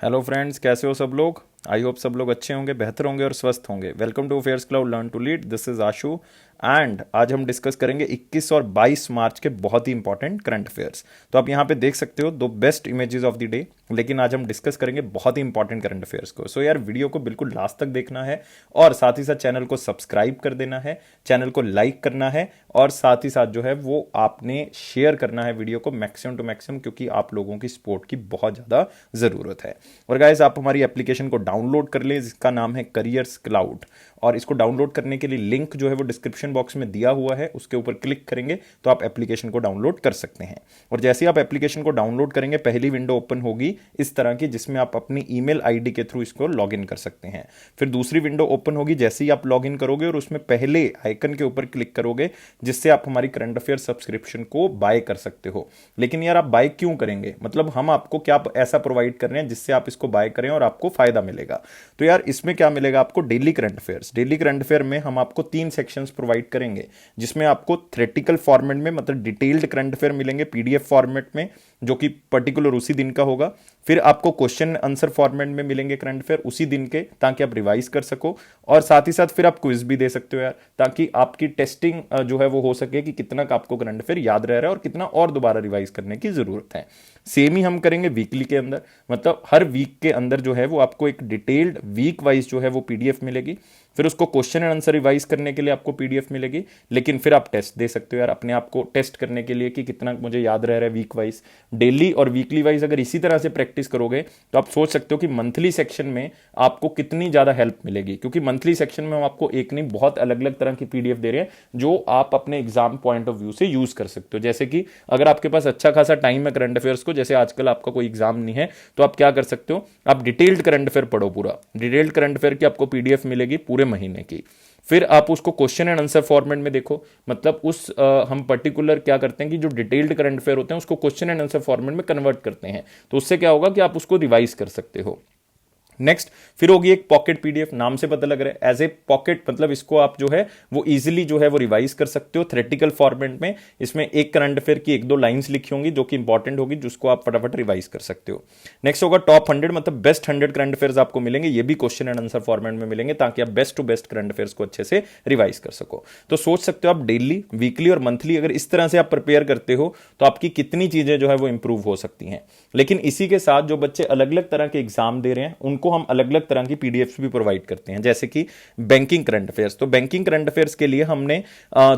Hello friends, कैसे हो सब लोग। आई होप सब लोग अच्छे होंगे, बेहतर होंगे और स्वस्थ होंगे। Welcome to affairs cloud learn to lead. This is Ashu and आज हम डिस्कस करेंगे 21 और 22 मार्च के बहुत ही इंपॉर्टेंट करंट अफेयर्स। तो आप यहाँ पे देख सकते हो दो best images of the day, लेकिन आज हम डिस्कस करेंगे बहुत ही इंपॉर्टेंट करंट अफेयर्स को। सो यार वीडियो को बिल्कुल लास्ट तक देखना है और साथ ही साथ चैनल को सब्सक्राइब कर देना है, चैनल को लाइक करना है और साथ ही साथ जो है वो आपने शेयर करना है वीडियो को मैक्सिमम टू मैक्सिमम, क्योंकि आप लोगों की सपोर्ट की बहुत ज़्यादा ज़रूरत है। और गाइस आप हमारी एप्लीकेशन को डाउनलोड कर लें जिसका नाम है करियर्स क्लाउड, और इसको डाउनलोड करने के लिए लिंक जो है वो डिस्क्रिप्शन बॉक्स में दिया हुआ है, उसके ऊपर क्लिक करेंगे तो आप एप्लीकेशन को डाउनलोड कर सकते हैं। और जैसे ही आप एप्लीकेशन को डाउनलोड करेंगे पहली विंडो ओपन होगी इस तरह की, जिसमें आप अपनी ईमेल आईडी के थ्रू इसको लॉगिन कर सकते हैं। फिर दूसरी विंडो ओपन होगी जैसे ही आप लॉगिन करोगे और उसमें पहले आइकन के ऊपर क्लिक करोगे, जिससे आप हमारी करंट अफेयर सब्सक्रिप्शन को बाय कर सकते हो। लेकिन यार आप बाय क्यों करेंगे, मतलब हम आपको क्या ऐसा प्रोवाइड कर रहे हैं जिससे आप इसको बाय करें और आपको फायदा मिलेगा। तो यार इसमें क्या मिलेगा आपको, daily current affairs. Daily current affair में हम आपको 3 सेक्शंस प्रोवाइड करेंगे, जिसमें आपको थ्योरेटिकल फॉर्मेट में मतलब डिटेल्ड करंट अफेयर मिलेंगे पीडीएफ फॉर्मेट में, जो कि पर्टिकुलर उसी दिन का होगा। फिर आपको क्वेश्चन आंसर फॉर्मेट में मिलेंगे करंट अफेयर उसी दिन के, ताकि आप रिवाइज कर सको। और साथ ही साथ फिर आप क्विज भी दे सकते हो यार, ताकि आपकी टेस्टिंग जो है वो हो सके कि कितना का आपको करंट अफेयर याद रह रहा है और कितना और दोबारा रिवाइज करने की जरूरत है। सेम ही हम करेंगे वीकली के अंदर, मतलब हर वीक के अंदर जो है वो आपको एक डिटेल्ड वीक वाइज जो है वो पीडीएफ मिलेगी। फिर उसको क्वेश्चन एंड आंसर रिवाइज करने के लिए आपको पीडीएफ मिलेगी, लेकिन फिर आप टेस्ट दे सकते हो यार अपने आप को टेस्ट करने के लिए कि कितना मुझे याद रह रहा है वीक वाइज। डेली और वीकली वाइज अगर इसी तरह से प्रैक्टिस करोगे तो आप सोच सकते हो कि मंथली सेक्शन में आपको कितनी ज्यादा हेल्प मिलेगी, क्योंकि मंथली सेक्शन में हम आपको एक नहीं बहुत अलग अलग तरह की पीडीएफ दे रहे हैं जो आप अपने एग्जाम पॉइंट ऑफ व्यू से यूज कर सकते हो। जैसे कि अगर आपके पास अच्छा खासा टाइम है करंट अफेयर्स को, जैसे आजकल आपका कोई एग्जाम नहीं है, तो आप क्या कर सकते हो, आप डिटेल्ड करंट अफेयर पढ़ो। पूरा डिटेल्ड करंट अफेयर की आपको पीडीएफ मिलेगी पूरे महीने की। फिर आप उसको क्वेश्चन एंड आंसर फॉर्मेट में देखो, मतलब हम पर्टिकुलर क्या करते हैं कि जो डिटेल्ड करंट अफेयर होते हैं उसको क्वेश्चन एंड आंसर फॉर्मेट में कन्वर्ट करते हैं, तो उससे क्या होगा कि आप उसको रिवाइज कर सकते हो। नेक्स्ट फिर होगी एक पॉकेट पीडीएफ, नाम से पता लग रहा है एज ए पॉकेट, मतलब इसको आप जो है वो इजीली जो है वो रिवाइज कर सकते हो थ्योरेटिकल फॉर्मेट में। इसमें एक करंट अफेयर की 1-2 लाइंस लिखी होंगी जो कि इंपॉर्टेंट होगी, जिसको आप फटाफट रिवाइज कर सकते हो। नेक्स्ट होगा टॉप 100, मतलब बेस्ट 100 करंट अफेयर्स आपको मिलेंगे, ये भी क्वेश्चन एंड आंसर फॉर्मेट में मिलेंगे, ताकि आप best to best current affairs को अच्छे से रिवाइज कर सको। तो सोच सकते हो आप डेली, वीकली और मंथली अगर इस तरह से आप प्रिपेयर करते हो तो आपकी कितनी चीजें जो है वो इंप्रूव हो सकती हैं। लेकिन इसी के साथ जो बच्चे अलग अलग तरह के एग्जाम दे रहे हैं उनको हम अलग अलग तरह की पीडीएफ भी प्रोवाइड करते हैं, जैसे कि बैंकिंग करंट अफेयर्स। तो बैंकिंग करंट अफेयर्स के लिए हमने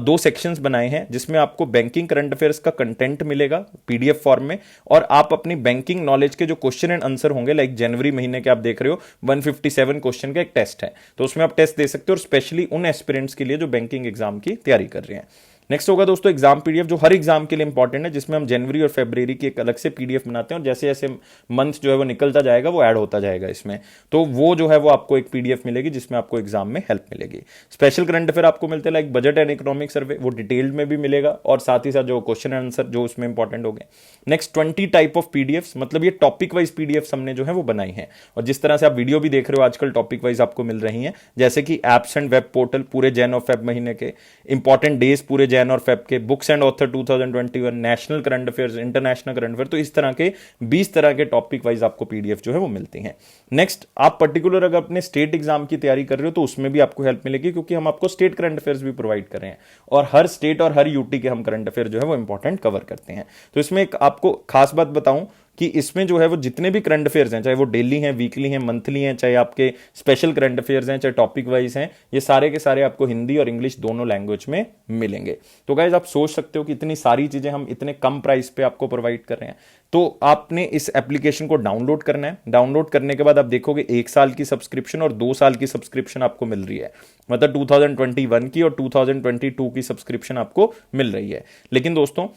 2 सेक्शंस बनाए हैं, जिसमें आपको बैंकिंग करंट अफेयर्स का कंटेंट मिलेगा पीडीएफ फॉर्म में, और आप अपनी बैंकिंग नॉलेज के जो क्वेश्चन एंड आंसर होंगे, लाइक जनवरी महीने के आप देख रहे हो 157 क्वेश्चन का एक टेस्ट है, तो उसमें आप टेस्ट दे सकते हो, और स्पेशली उन एस्पिरेंट्स के लिए जो बैंकिंग एग्जाम की तैयारी कर रहे हैं। नेक्स्ट होगा दोस्तों एग्जाम पीडीएफ, जो हर एग्जाम के लिए इंपॉर्टेंट है, जिसमें हम जनवरी और फरवरी की एक अलग से पीडीएफ बनाते हैं, और जैसे जैसे मंथ जो है वो निकलता जाएगा वो ऐड होता जाएगा इसमें, तो वो जो है वो आपको एक पीडीएफ मिलेगी जिसमें आपको एग्जाम में हेल्प मिलेगी। स्पेशल करंट अफेयर आपको मिलते हैं like budget and economic survey, वो डिटेल्ड में भी मिलेगा, और साथ ही साथ जो क्वेश्चन एंड आंसर जो उसमें इंपॉर्टेंट हो गए। नेक्स्ट 20 टाइप ऑफ पीडीएफ, मतलब ये टॉपिक वाइज पीडीएफ हमने जो है वो बनाई है, और जिस तरह से आप वीडियो भी देख रहे हो आजकल टॉपिक वाइज आपको मिल रही है, जैसे कि एप्स एंड वेब पोर्टल पूरे जैन और फेब महीने के, इंपॉर्टेंट डेज पूरे जैन और फेब के, books and author 2021, national current affairs, international current affair, तो इस तरह के 20 तरह के टॉपिक वाइज आपको पीडीएफ जो है वो मिलती हैं। नेक्स्ट आप पर्टिकुलर अगर अपने स्टेट एग्जाम की तैयारी कर रहे हो तो उसमें भी आपको हेल्प मिलेगी, क्योंकि हम आपको स्टेट करंट अफेयर्स भी प्रोवाइड कर रहे हैं, और हर स्टेट और हर यूटी के हम करंट अफेयर जो है वो इंपॉर्टेंट कवर करते हैं। तो इसमें एक आपको खास बात बताऊं कि इसमें जो है वो जितने भी करंट अफेयर्स हैं, चाहे वो डेली हैं, वीकली हैं, मंथली हैं, चाहे आपके स्पेशल करंट अफेयर्स हैं, चाहे टॉपिक वाइज हैं, ये सारे के सारे आपको हिंदी और इंग्लिश दोनों लैंग्वेज में मिलेंगे। तो गाइज आप सोच सकते हो कि इतनी सारी चीजें हम इतने कम प्राइस पे आपको प्रोवाइड कर रहे हैं। तो आपने इस एप्लीकेशन को डाउनलोड करना है, डाउनलोड करने के बाद आप देखोगे 1 साल की सब्सक्रिप्शन और 2 साल की सब्सक्रिप्शन आपको मिल रही है, मतलब 2021 की और 2022 की सब्सक्रिप्शन आपको मिल रही है। लेकिन दोस्तों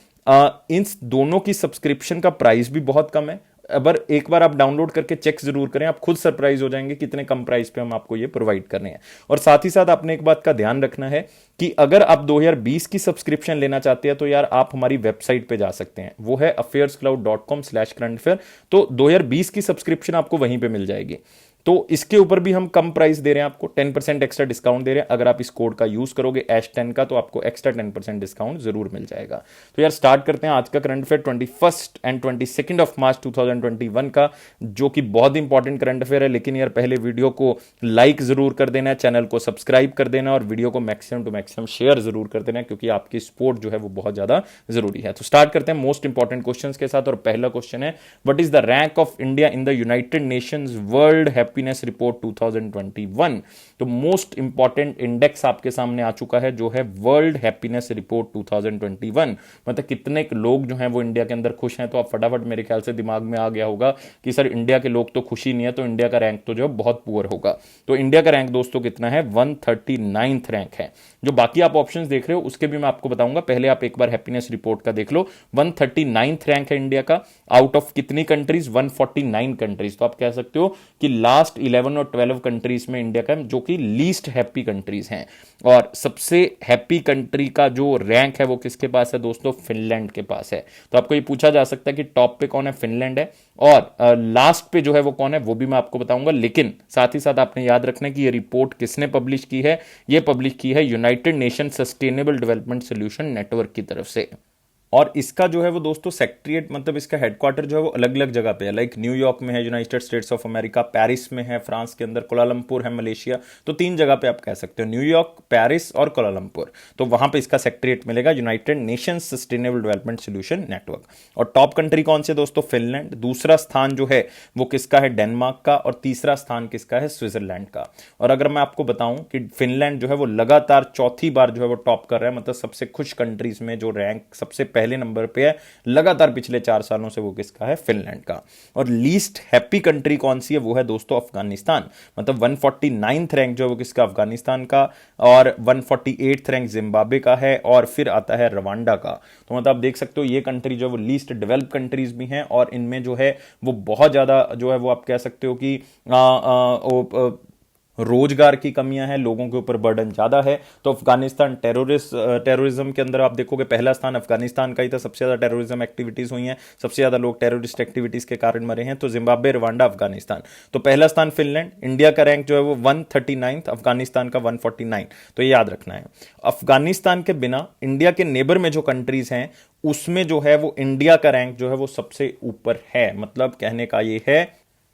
इन दोनों की सब्सक्रिप्शन का प्राइस भी बहुत कम है। अगर एक बार आप डाउनलोड करके चेक जरूर करें, आप खुद सरप्राइज हो जाएंगे कितने कम प्राइस पे हम आपको ये प्रोवाइड कर रहे हैं। और साथ ही साथ आपने एक बात का ध्यान रखना है कि अगर आप 2020 की सब्सक्रिप्शन लेना चाहते हैं तो यार आप हमारी वेबसाइट पे जा सकते हैं, वो है affairscloud.com/current affair। तो 2020 की सब्सक्रिप्शन आपको वहीं पे मिल जाएगी। तो इसके ऊपर भी हम कम प्राइस दे रहे हैं, आपको 10% एक्स्ट्रा डिस्काउंट दे रहे हैं। अगर आप इस कोड का यूज करोगे H10 का, तो आपको एक्स्ट्रा 10% डिस्काउंट जरूर मिल जाएगा। तो यार स्टार्ट करते हैं आज का current affair 21 and 22 of March 2021 का, जो कि बहुत इंपॉर्टेंट करंट अफेयर है। लेकिन यार पहले वीडियो को लाइक जरूर कर देना, चैनल को सब्सक्राइब कर देना और वीडियो को मैक्सिमम टू मैक्सिमम शेयर जरूर कर देना, क्योंकि आपकी सपोर्ट जो है वो बहुत ज्यादा जरूरी है। तो स्टार्ट करते हैं मोस्ट इंपॉर्टेंट क्वेश्चंस के साथ। और पहला क्वेश्चन है, what is the rank of India in the United Nations world happiness report 2021? तो मोस्ट इंपॉर्टेंट इंडेक्स आपके सामने आ चुका है, जो है वर्ल्ड हैप्पीनेस रिपोर्ट 2021। मतलब कितने लोग जो हैं वो इंडिया के अंदर खुश हैं। तो आप फटाफट मेरे ख्याल से दिमाग में आ गया होगा कि सर इंडिया के लोग तो खुशी नहीं है, तो इंडिया का रैंक तो जो बहुत पुअर होगा। तो इंडिया का रैंक दोस्तों कितना है? 139th रैंक है। जो बाकी आप ऑप्शंस देख रहे हो उसके भी मैं आपको बताऊंगा, पहले आप एक बार हैप्पीनेस रिपोर्ट का देख लो। 139th रैंक है इंडिया का, आउट ऑफ कितनी कंट्रीज? 149 कंट्रीज। तो आप कह सकते हो कि लास्ट 11 और 12 कंट्रीज में इंडिया का, जो कि लीस्ट हैप्पी कंट्रीज हैं। और सबसे हैप्पी कंट्री का जो रैंक है वो किसके पास है दोस्तों? फिनलैंड के पास है। तो आपको ये पूछा जा सकता है कि टॉप पे कौन है? फिनलैंड है। और लास्ट पे जो है वो कौन है वो भी मैं आपको बताऊंगा। लेकिन साथ ही साथ आपने याद रखना है कि ये रिपोर्ट किसने पब्लिश की है? ये पब्लिश की है United nation sustainable development solution network की तरफ से। और इसका जो है वो दोस्तों सेक्रेटरीट, मतलब इसका हेडक्वार्टर जो है वो अलग अलग जगह पे है। लाइक न्यूयॉर्क में है United states of America, Paris में है फ्रांस के अंदर, कोलालमपुर है मलेशिया। तो 3 जगह पे आप कह सकते हो, न्यूयॉर्क, पेरिस और कोलालमपुर। तो वहां पे इसका सेक्रेटरीट मिलेगा, United Nations sustainable development solution network. और टॉप कंट्री कौन से दोस्तों? फिनलैंड। दूसरा स्थान जो है वो किसका है? डेनमार्क का। और तीसरा स्थान किसका है? स्विट्जरलैंड का। और अगर मैं आपको बताऊं कि फिनलैंड जो है वो लगातार चौथी बार जो है वो टॉप कर रहा है, मतलब सबसे खुश कंट्रीज में जो रैंक सबसे पहले नंबर पे है लगातार पिछले 4 सालों से, वो किसका है? फिनलैंड का। और लीस्ट हैप्पी कंट्री कौन सी है? वो है दोस्तों अफगानिस्तान। मतलब 149th रैंक जो है वो किसका? अफगानिस्तान का। और 148th रैंक जिम्बाब्वे का है। और फिर आता है रवांडा का। तो मतलब आप देख सकते हो ये कंट्री जो है वो लीस्ट डेवलप कंट्रीज भी हैं, और इनमें जो है वो बहुत ज्यादा जो है वो आप कह सकते हो कि रोजगार की कमियां हैं, लोगों के ऊपर बर्डन ज्यादा है। तो अफगानिस्तान टेररिज्म के अंदर आप देखोगे पहला स्थान अफगानिस्तान का ही था। सबसे ज्यादा टेररिज्म एक्टिविटीज हुई हैं, सबसे ज्यादा लोग टेररिस्ट एक्टिविटीज के कारण मरे हैं। तो जिम्बाब्वे, रवांडा, अफगानिस्तान। तो पहला स्थान फिनलैंड। इंडिया का रैंक जो है वो 139th, अफगानिस्तान का 149। तो ये याद रखना है। अफगानिस्तान के बिना इंडिया के नेबर में जो कंट्रीज हैं उसमें जो है वो इंडिया का रैंक जो है वो सबसे ऊपर है। मतलब कहने का ये है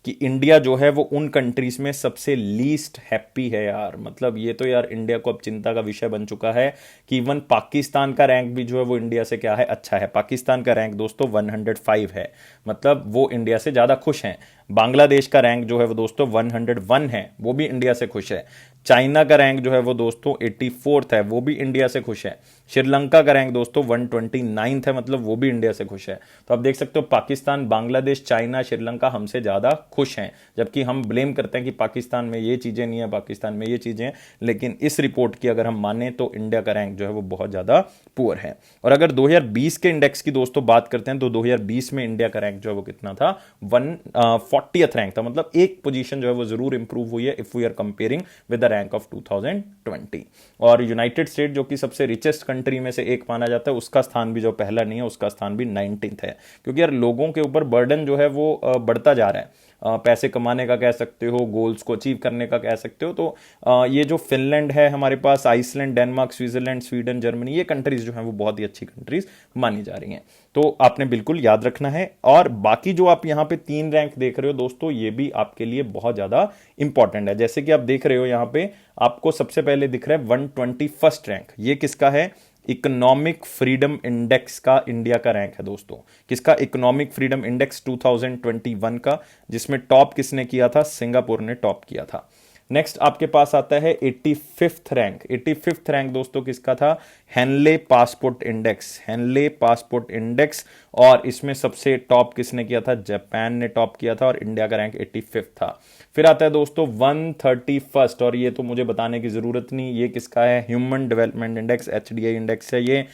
कि इंडिया जो है वो उन कंट्रीज में सबसे लीस्ट हैप्पी है यार। मतलब ये तो यार इंडिया को अब चिंता का विषय बन चुका है कि इवन पाकिस्तान का रैंक भी जो है वो इंडिया से क्या है? अच्छा है। पाकिस्तान का रैंक दोस्तों 105 है, मतलब वो इंडिया से ज्यादा खुश हैं। बांग्लादेश का रैंक जो है वो दोस्तों 101 है, वो भी इंडिया से खुश है। चाइना का रैंक जो है वो दोस्तों 84th है, वो भी इंडिया से खुश है। श्रीलंका का रैंक दोस्तों 129th है, मतलब वो भी इंडिया से खुश है। तो आप देख सकते हो पाकिस्तान, बांग्लादेश, चाइना, श्रीलंका हमसे ज्यादा खुश हैं। जबकि हम ब्लेम करते हैं कि पाकिस्तान में ये चीजें नहीं है, पाकिस्तान में ये चीजें हैं। लेकिन इस रिपोर्ट की अगर हम माने तो इंडिया का रैंक जो है वो बहुत ज्यादा पुअर है। और अगर 2020 के इंडेक्स की दोस्तों बात करते हैं तो 2020 में इंडिया का रैंक जो है वो कितना था? 140th रैंक था। मतलब एक पोजीशन जो है वो जरूर इंप्रूव हुई है if we are comparing with the rank of 2020। और यूनाइटेड स्टेट जो कि सबसे रिचेस्ट कंट्री में से एक माना जाता है, उसका स्थान भी जो पहला नहीं है, उसका स्थान भी 19th है। क्योंकि यार लोगों के ऊपर बर्डन जो है वो बढ़ता जा रहा है। पैसे कमाने का कह सकते हो, गोल्स को अचीव करने का कह सकते हो। तो ये जो फिनलैंड है हमारे पास, Iceland, Denmark, Switzerland, Sweden, Germany, ये कंट्रीज जो हैं वो बहुत ही अच्छी कंट्रीज मानी जा रही हैं। तो आपने बिल्कुल याद रखना है। और बाकी जो आप यहाँ पे 3 रैंक देख रहे हो दोस्तों, ये भी आपके लिए बहुत ज्यादा इंपॉर्टेंट है। जैसे कि आप देख रहे हो यहाँ पे आपको सबसे पहले दिख रहा है 121st रैंक। ये किसका है? इकोनॉमिक फ्रीडम इंडेक्स का इंडिया का रैंक है दोस्तों। किसका? इकोनॉमिक फ्रीडम इंडेक्स 2021 का, जिसमें टॉप किसने किया था? सिंगापुर ने टॉप किया था। नेक्स्ट आपके पास आता है 85th रैंक। 85th रैंक दोस्तों किसका था? Henley passport index. Henley passport index. और इसमें सबसे टॉप किसने किया था? जापान ने टॉप किया था, और इंडिया का रैंक 85th था। फिर आता है दोस्तों 131st, और ये तो मुझे बताने की जरूरत नहीं, ये किसका है? Human development index, HDI index है ये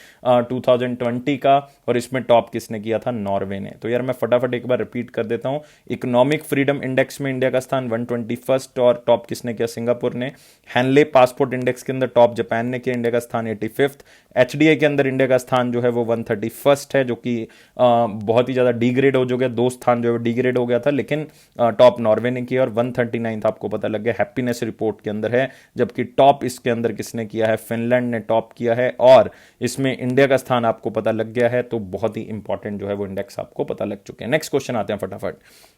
2020 का। और इसमें टॉप किसने किया था? नॉर्वे ने। तो यार मैं फटाफट एक बार रिपीट कर देता हूं। इकोनॉमिक फ्रीडम इंडेक्स में इंडिया का स्थान 121st, और टॉप किसने किसने किया? सिंगापुर ने। हैनले पासपोर्ट इंडेक्स के अंदर टॉप जापान ने किया, इंडिया का स्थान 85th। एचडीआई के अंदर इंडिया का स्थान जो है वो 131st है, जो कि बहुत ही ज़्यादा डिग्रेड हो गया, 2 स्थान जो है डिग्रेड हो गया था, लेकिन टॉप नॉर्वे ने किया। और 139th आपको पता लग गया हैप्पीनेस रिपोर्ट के अंदर है, जबकि टॉप इसके अंदर किसने किया है? फिनलैंड ने टॉप किया है। और इसमें इंडिया का स्थान आपको पता लग गया है, तो बहुत ही इंपॉर्टेंट जो है वो इंडेक्स आपको पता लग चुके हैं। नेक्स्ट क्वेश्चन आते हैं फटाफट।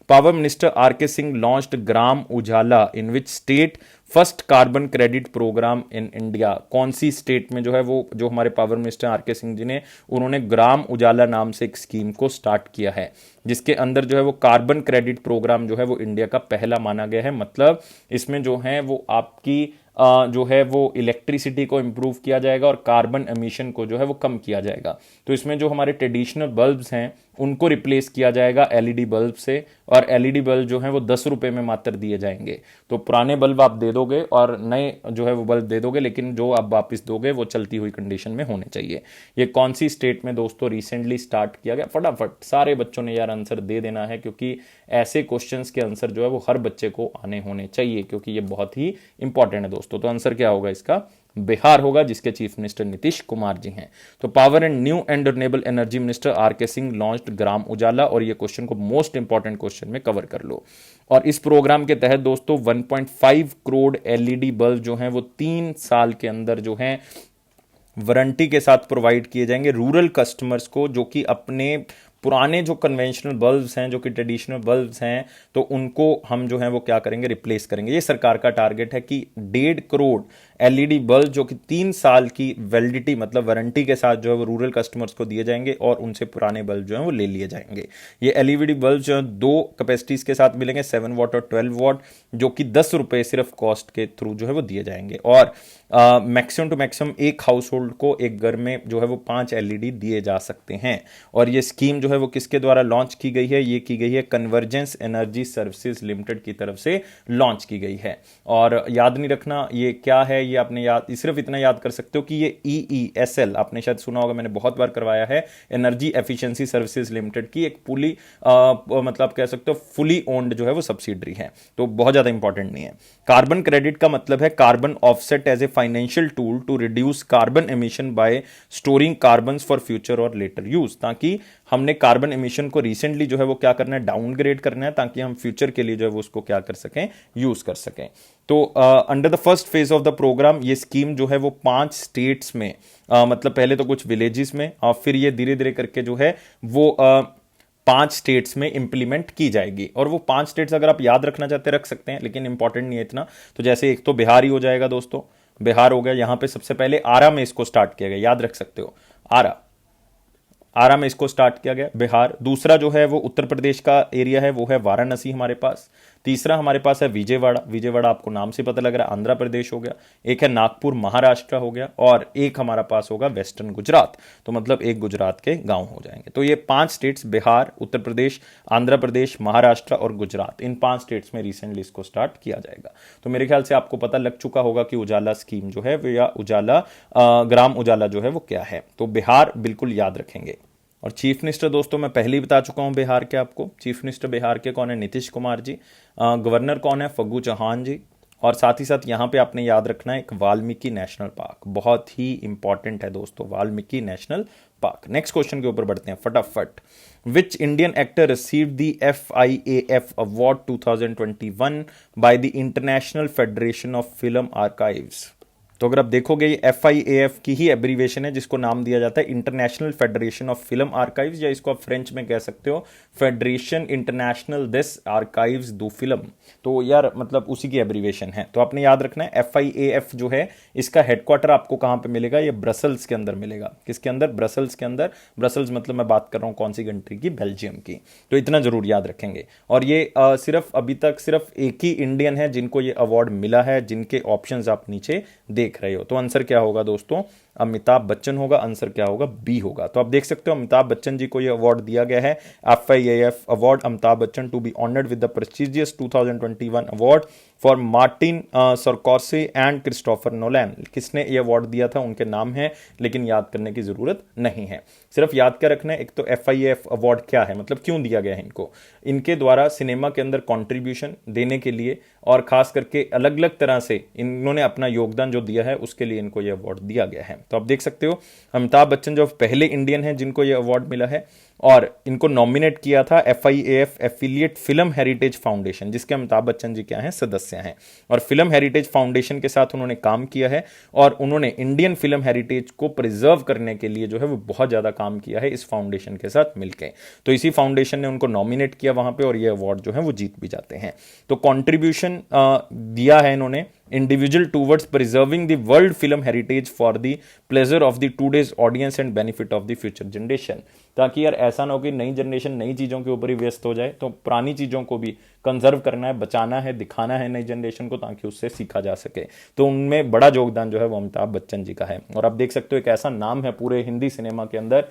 Power minister R K Singh launched Gram Ujala in which state first carbon credit programme in India? कौन सी स्टेट में जो है वो जो हमारे power minister R K Singh ji ने उन्होंने ग्राम उजाला नाम से एक स्कीम को स्टार्ट किया है, जिसके अंदर जो है वो कार्बन क्रेडिट प्रोग्राम जो है वो इंडिया का पहला माना गया है। मतलब इसमें जो है वो आपकी जो है वो इलेक्ट्रिसिटी को इम्प्रूव किया जाएगा और कार्बन एमिशन को जो है वो कम किया जाएगा। तो इसमें जो हमारे ट्रेडिशनल बल्ब्स हैं उनको रिप्लेस किया जाएगा एलईडी बल्ब से, और एलईडी बल्ब जो हैं वो 10 रुपए में मात्र दिए जाएंगे। तो पुराने बल्ब आप दे दोगे और नए जो है वो बल्ब दे दोगे, लेकिन जो आप वापस दोगे वो चलती हुई कंडीशन में होने चाहिए। ये कौन सी स्टेट में दोस्तों रिसेंटली स्टार्ट किया गया? फटाफट सारे बच्चों ने यार आंसर दे देना है, क्योंकि ऐसे क्वेश्चंस के आंसर जो है वो हर बच्चे को आने होने चाहिए, क्योंकि ये बहुत ही इंपॉर्टेंट है दोस्तों। तो आंसर क्या होगा इसका? बिहार होगा, जिसके चीफ मिनिस्टर नीतीश कुमार जी हैं। तो power and new and renewable energy minister R K Singh launched Gram Ujala, और ये क्वेश्चन को मोस्ट इंपॉर्टेंट क्वेश्चन में कवर कर लो। और इस प्रोग्राम के तहत दोस्तों 1.5 करोड़ एलईडी बल्ब जो हैं वो 3 साल के अंदर जो हैं वारंटी के साथ प्रोवाइड किए जाएंगे रूरल कस्टमर्स को, जो कि अपने पुराने जो कन्वेंशनल बल्ब्स हैं, जो कि ट्रेडिशनल बल्ब्स हैं, तो उनको हम जो है वो क्या करेंगे? रिप्लेस करेंगे। ये सरकार का टारगेट है कि 1.5 करोड़ एलईडी बल्ब जो कि 3 साल की वैलिडिटी मतलब वारंटी के साथ जो है वो रूरल कस्टमर्स को दिए जाएंगे, और उनसे पुराने बल्ब जो है वो ले लिए जाएंगे। ये एलईडी बल्ब जो है 2 कैपेसिटीज के साथ मिलेंगे, 7 वॉट और 12 वॉट, जो कि 10 रुपए सिर्फ कॉस्ट के थ्रू जो है वो दिए जाएंगे। और मैक्सिमम टू मैक्सिमम एक हाउस होल्ड को एक घर में जो है वो 5 एलईडी दिए जा सकते हैं। और ये स्कीम जो है वो किसके द्वारा लॉन्च की गई है? ये की गई है कन्वर्जेंस एनर्जी सर्विसेज लिमिटेड की तरफ से लॉन्च की गई है। और याद नहीं रखना ये क्या है, ये आपने याद सिर्फ इतना याद कर सकते हो कि ये EESL आपने शायद सुना होगा, मैंने बहुत बार करवाया है, एनर्जी एफिशिएंसी सर्विसेज लिमिटेड की एक पूरी मतलब कह सकते हो फुली ओन्ड जो है वो सब्सिडरी है। तो बहुत ज्यादा इंपॉर्टेंट नहीं है। कार्बन क्रेडिट का मतलब है carbon offset as a financial tool to reduce carbon emission by storing carbon for future और लेटर यूज, ताकि हमने कार्बन एमिशन को रिसेंटली जो है वो क्या करना है? डाउनग्रेड करना है, ताकि हम फ्यूचर के लिए जो है वो उसको क्या कर सकें? यूज कर सकें। तो under the first phase of the programme ये स्कीम जो है वो 5 स्टेट्स में मतलब पहले तो कुछ विलेजेस में और फिर ये धीरे धीरे करके जो है वो 5 स्टेट्स में इंप्लीमेंट की जाएगी। और वो 5 स्टेट्स अगर आप याद रखना चाहते रख सकते हैं, लेकिन इंपॉर्टेंट नहीं है इतना। तो जैसे एक तो बिहार ही हो जाएगा दोस्तों, बिहार हो गया। यहां पे सबसे पहले आरा में इसको स्टार्ट किया गया, याद रख सकते हो, आरा में इसको स्टार्ट किया गया, बिहार। दूसरा जो है वो उत्तर प्रदेश का एरिया है, वो है वाराणसी हमारे पास। तीसरा हमारे पास है विजयवाड़ा, विजयवाड़ा आपको नाम से पता लग रहा है आंध्र प्रदेश हो गया। एक है नागपुर महाराष्ट्र हो गया, और एक हमारा पास होगा वेस्टर्न गुजरात। तो मतलब एक गुजरात के गांव हो जाएंगे। तो ये 5 स्टेट्स बिहार, उत्तर प्रदेश, आंध्र प्रदेश, महाराष्ट्र और गुजरात, इन 5 स्टेट्स में रिसेंटली इसको स्टार्ट किया जाएगा। तो मेरे ख्याल से आपको पता लग चुका होगा कि उजाला स्कीम जो है या उजाला ग्राम उजाला जो है वो क्या है। तो बिहार बिल्कुल याद रखेंगे। और चीफ मिनिस्टर दोस्तों मैं पहले ही बता चुका हूं बिहार के आपको। चीफ मिनिस्टर बिहार के कौन है? नीतीश कुमार जी। गवर्नर कौन है? फग्गू चौहान जी। और साथ ही साथ यहां पे आपने याद रखना है एक वाल्मीकि नेशनल पार्क, बहुत ही इंपॉर्टेंट है दोस्तों, Valmiki national park. Next question के ऊपर बढ़ते हैं फटाफट। Which Indian actor received the FIAF award 2021 by the international federation of film archives? तो अगर आप देखोगे ये FIAF की ही एब्रीवेशन है, जिसको नाम दिया जाता है international federation of film archives, या इसको आप फ्रेंच में कह सकते हो फेडरेशन इंटरनेशनल देस आर्काइव्स दो फिल्म। तो यार मतलब उसी की एब्रीवेशन है। तो आपने याद रखना है FIAF जो है इसका हेडक्वार्टर आपको कहां पे मिलेगा? ये ब्रसल्स के अंदर मिलेगा। किसके अंदर? ब्रसल्स के अंदर। ब्रसल्स मतलब मैं बात कर रहा हूं कौन सी कंट्री की? बेल्जियम की। तो इतना जरूर याद रखेंगे। और ये सिर्फ अभी तक सिर्फ एक ही इंडियन है जिनको ये अवार्ड मिला है, जिनके ऑप्शंस आप नीचे देख रहे हो। तो आंसर क्या होगा दोस्तों? अमिताभ बच्चन होगा, आंसर क्या होगा, बी होगा। तो आप देख सकते हो अमिताभ बच्चन जी को यह अवार्ड दिया गया है, FIAF award Amitabh Bachchan to be honoured with the prestigious 2021 award for Martin Scorsese and Christopher Nolan. किसने ये अवार्ड दिया था, उनके नाम है, लेकिन याद करने की जरूरत नहीं है, सिर्फ याद क्या रखना है, एक तो FIAF अवार्ड क्या है, मतलब क्यों दिया गया है इनको, इनके द्वारा सिनेमा के अंदर कंट्रीब्यूशन देने के लिए और खास करके अलग अलग तरह से इन्होंने अपना योगदान जो दिया है उसके लिए इनको यह अवार्ड दिया गया है। तो आप देख सकते हो अमिताभ बच्चन जो पहले इंडियन हैं जिनको यह अवार्ड मिला है, और इनको नॉमिनेट किया था FIAF affiliate film heritage foundation, जिसके अमिताभ बच्चन जी क्या हैं, सदस्य हैं। और फिल्म हेरिटेज फाउंडेशन के साथ उन्होंने काम किया है और उन्होंने इंडियन फिल्म हेरिटेज को प्रिजर्व करने के लिए जो है वो बहुत ज्यादा काम किया है इस फाउंडेशन के साथ मिलकर। तो इसी फाउंडेशन ने उनको नॉमिनेट किया वहां पे और ये अवार्ड जो है वो जीत भी जाते हैं। तो कॉन्ट्रीब्यूशन दिया है इन्होंने individual towards preserving the world film heritage for the pleasure of the today's audience and benefit of the future generation. ताकि यार ऐसा ना हो कि नई जनरेशन नई चीजों के ऊपर ही व्यस्त हो जाए, तो पुरानी चीजों को भी कंजर्व करना है, बचाना है, दिखाना है नई जनरेशन को, ताकि उससे सीखा जा सके। तो उनमें बड़ा योगदान जो है वो अमिताभ बच्चन जी का है। और आप देख सकते हो एक ऐसा नाम है पूरे हिंदी सिनेमा के अंदर,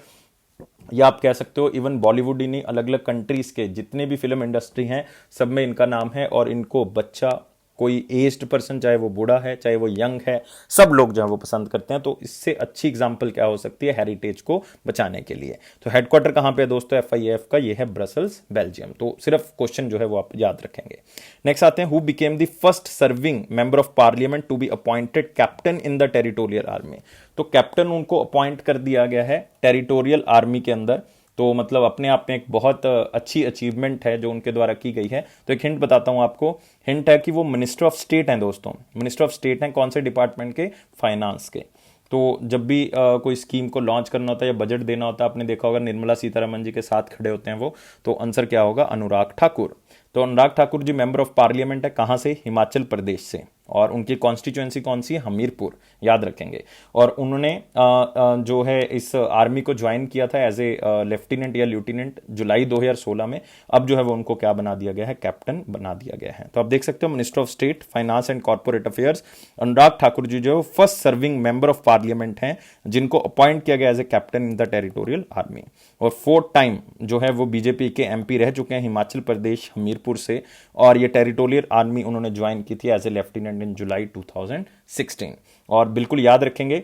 या आप कह सकते हो इवन बॉलीवुड ही नहीं, अलग अलग कंट्रीज के जितने भी फिल्म इंडस्ट्री हैं सब में इनका नाम है। और इनको बच्चा, कोई एज्ड पर्सन, चाहे वो बूढ़ा है चाहे वो यंग है, सब लोग जो है वो पसंद करते हैं। तो इससे अच्छी एग्जांपल क्या हो सकती है हेरिटेज को बचाने के लिए। तो हेडक्वार्टर कहां पे है दोस्तों FIAF का, ये है ब्रसल्स, बेल्जियम। तो सिर्फ क्वेश्चन जो है वो आप याद रखेंगे। नेक्स्ट आते हैं, who became the first serving member of parliament to be appointed captain in the territorial army. तो कैप्टन उनको अपॉइंट कर दिया गया है टेरिटोरियल आर्मी के अंदर। तो मतलब अपने आप में एक बहुत अच्छी अचीवमेंट है जो उनके द्वारा की गई है। तो एक हिंट बताता हूं आपको, हिंट है कि वो मिनिस्टर ऑफ स्टेट हैं दोस्तों। मिनिस्टर ऑफ स्टेट हैं कौन से डिपार्टमेंट के, फाइनेंस के। तो जब भी कोई स्कीम को लॉन्च करना होता है या बजट देना होता है, आपने देखा होगा निर्मला सीतारमन जी के साथ खड़े होते हैं वो। तो आंसर क्या होगा, अनुराग ठाकुर। तो अनुराग ठाकुर जी मेंबर ऑफ पार्लियामेंट है, कहां से, हिमाचल प्रदेश से। और उनकी कॉन्स्टिट्यूएंसी कौन सी है, हमीरपुर, याद रखेंगे। और उन्होंने जो है इस आर्मी को ज्वाइन किया था एज ए लेफ्टिनेंट या ल्यूटिनेंट जुलाई 2016 में। अब जो है वो उनको क्या बना दिया गया है, कैप्टन बना दिया गया है। तो आप देख सकते हो minister of state finance and corporate affairs Anurag Thakur ji जो first serving member of parliament हैं, जिनको अपॉइंट किया गया as a captain in the territorial army. और 4th टाइम जो है वो बीजेपी के MP रह चुके हैं हिमाचल प्रदेश हमीरपुर से। और ये टेरिटोरियल आर्मी उन्होंने ज्वाइन की थी एज ए लेफ्टिनेंट इन जुलाई 2016। और बिल्कुल याद रखेंगे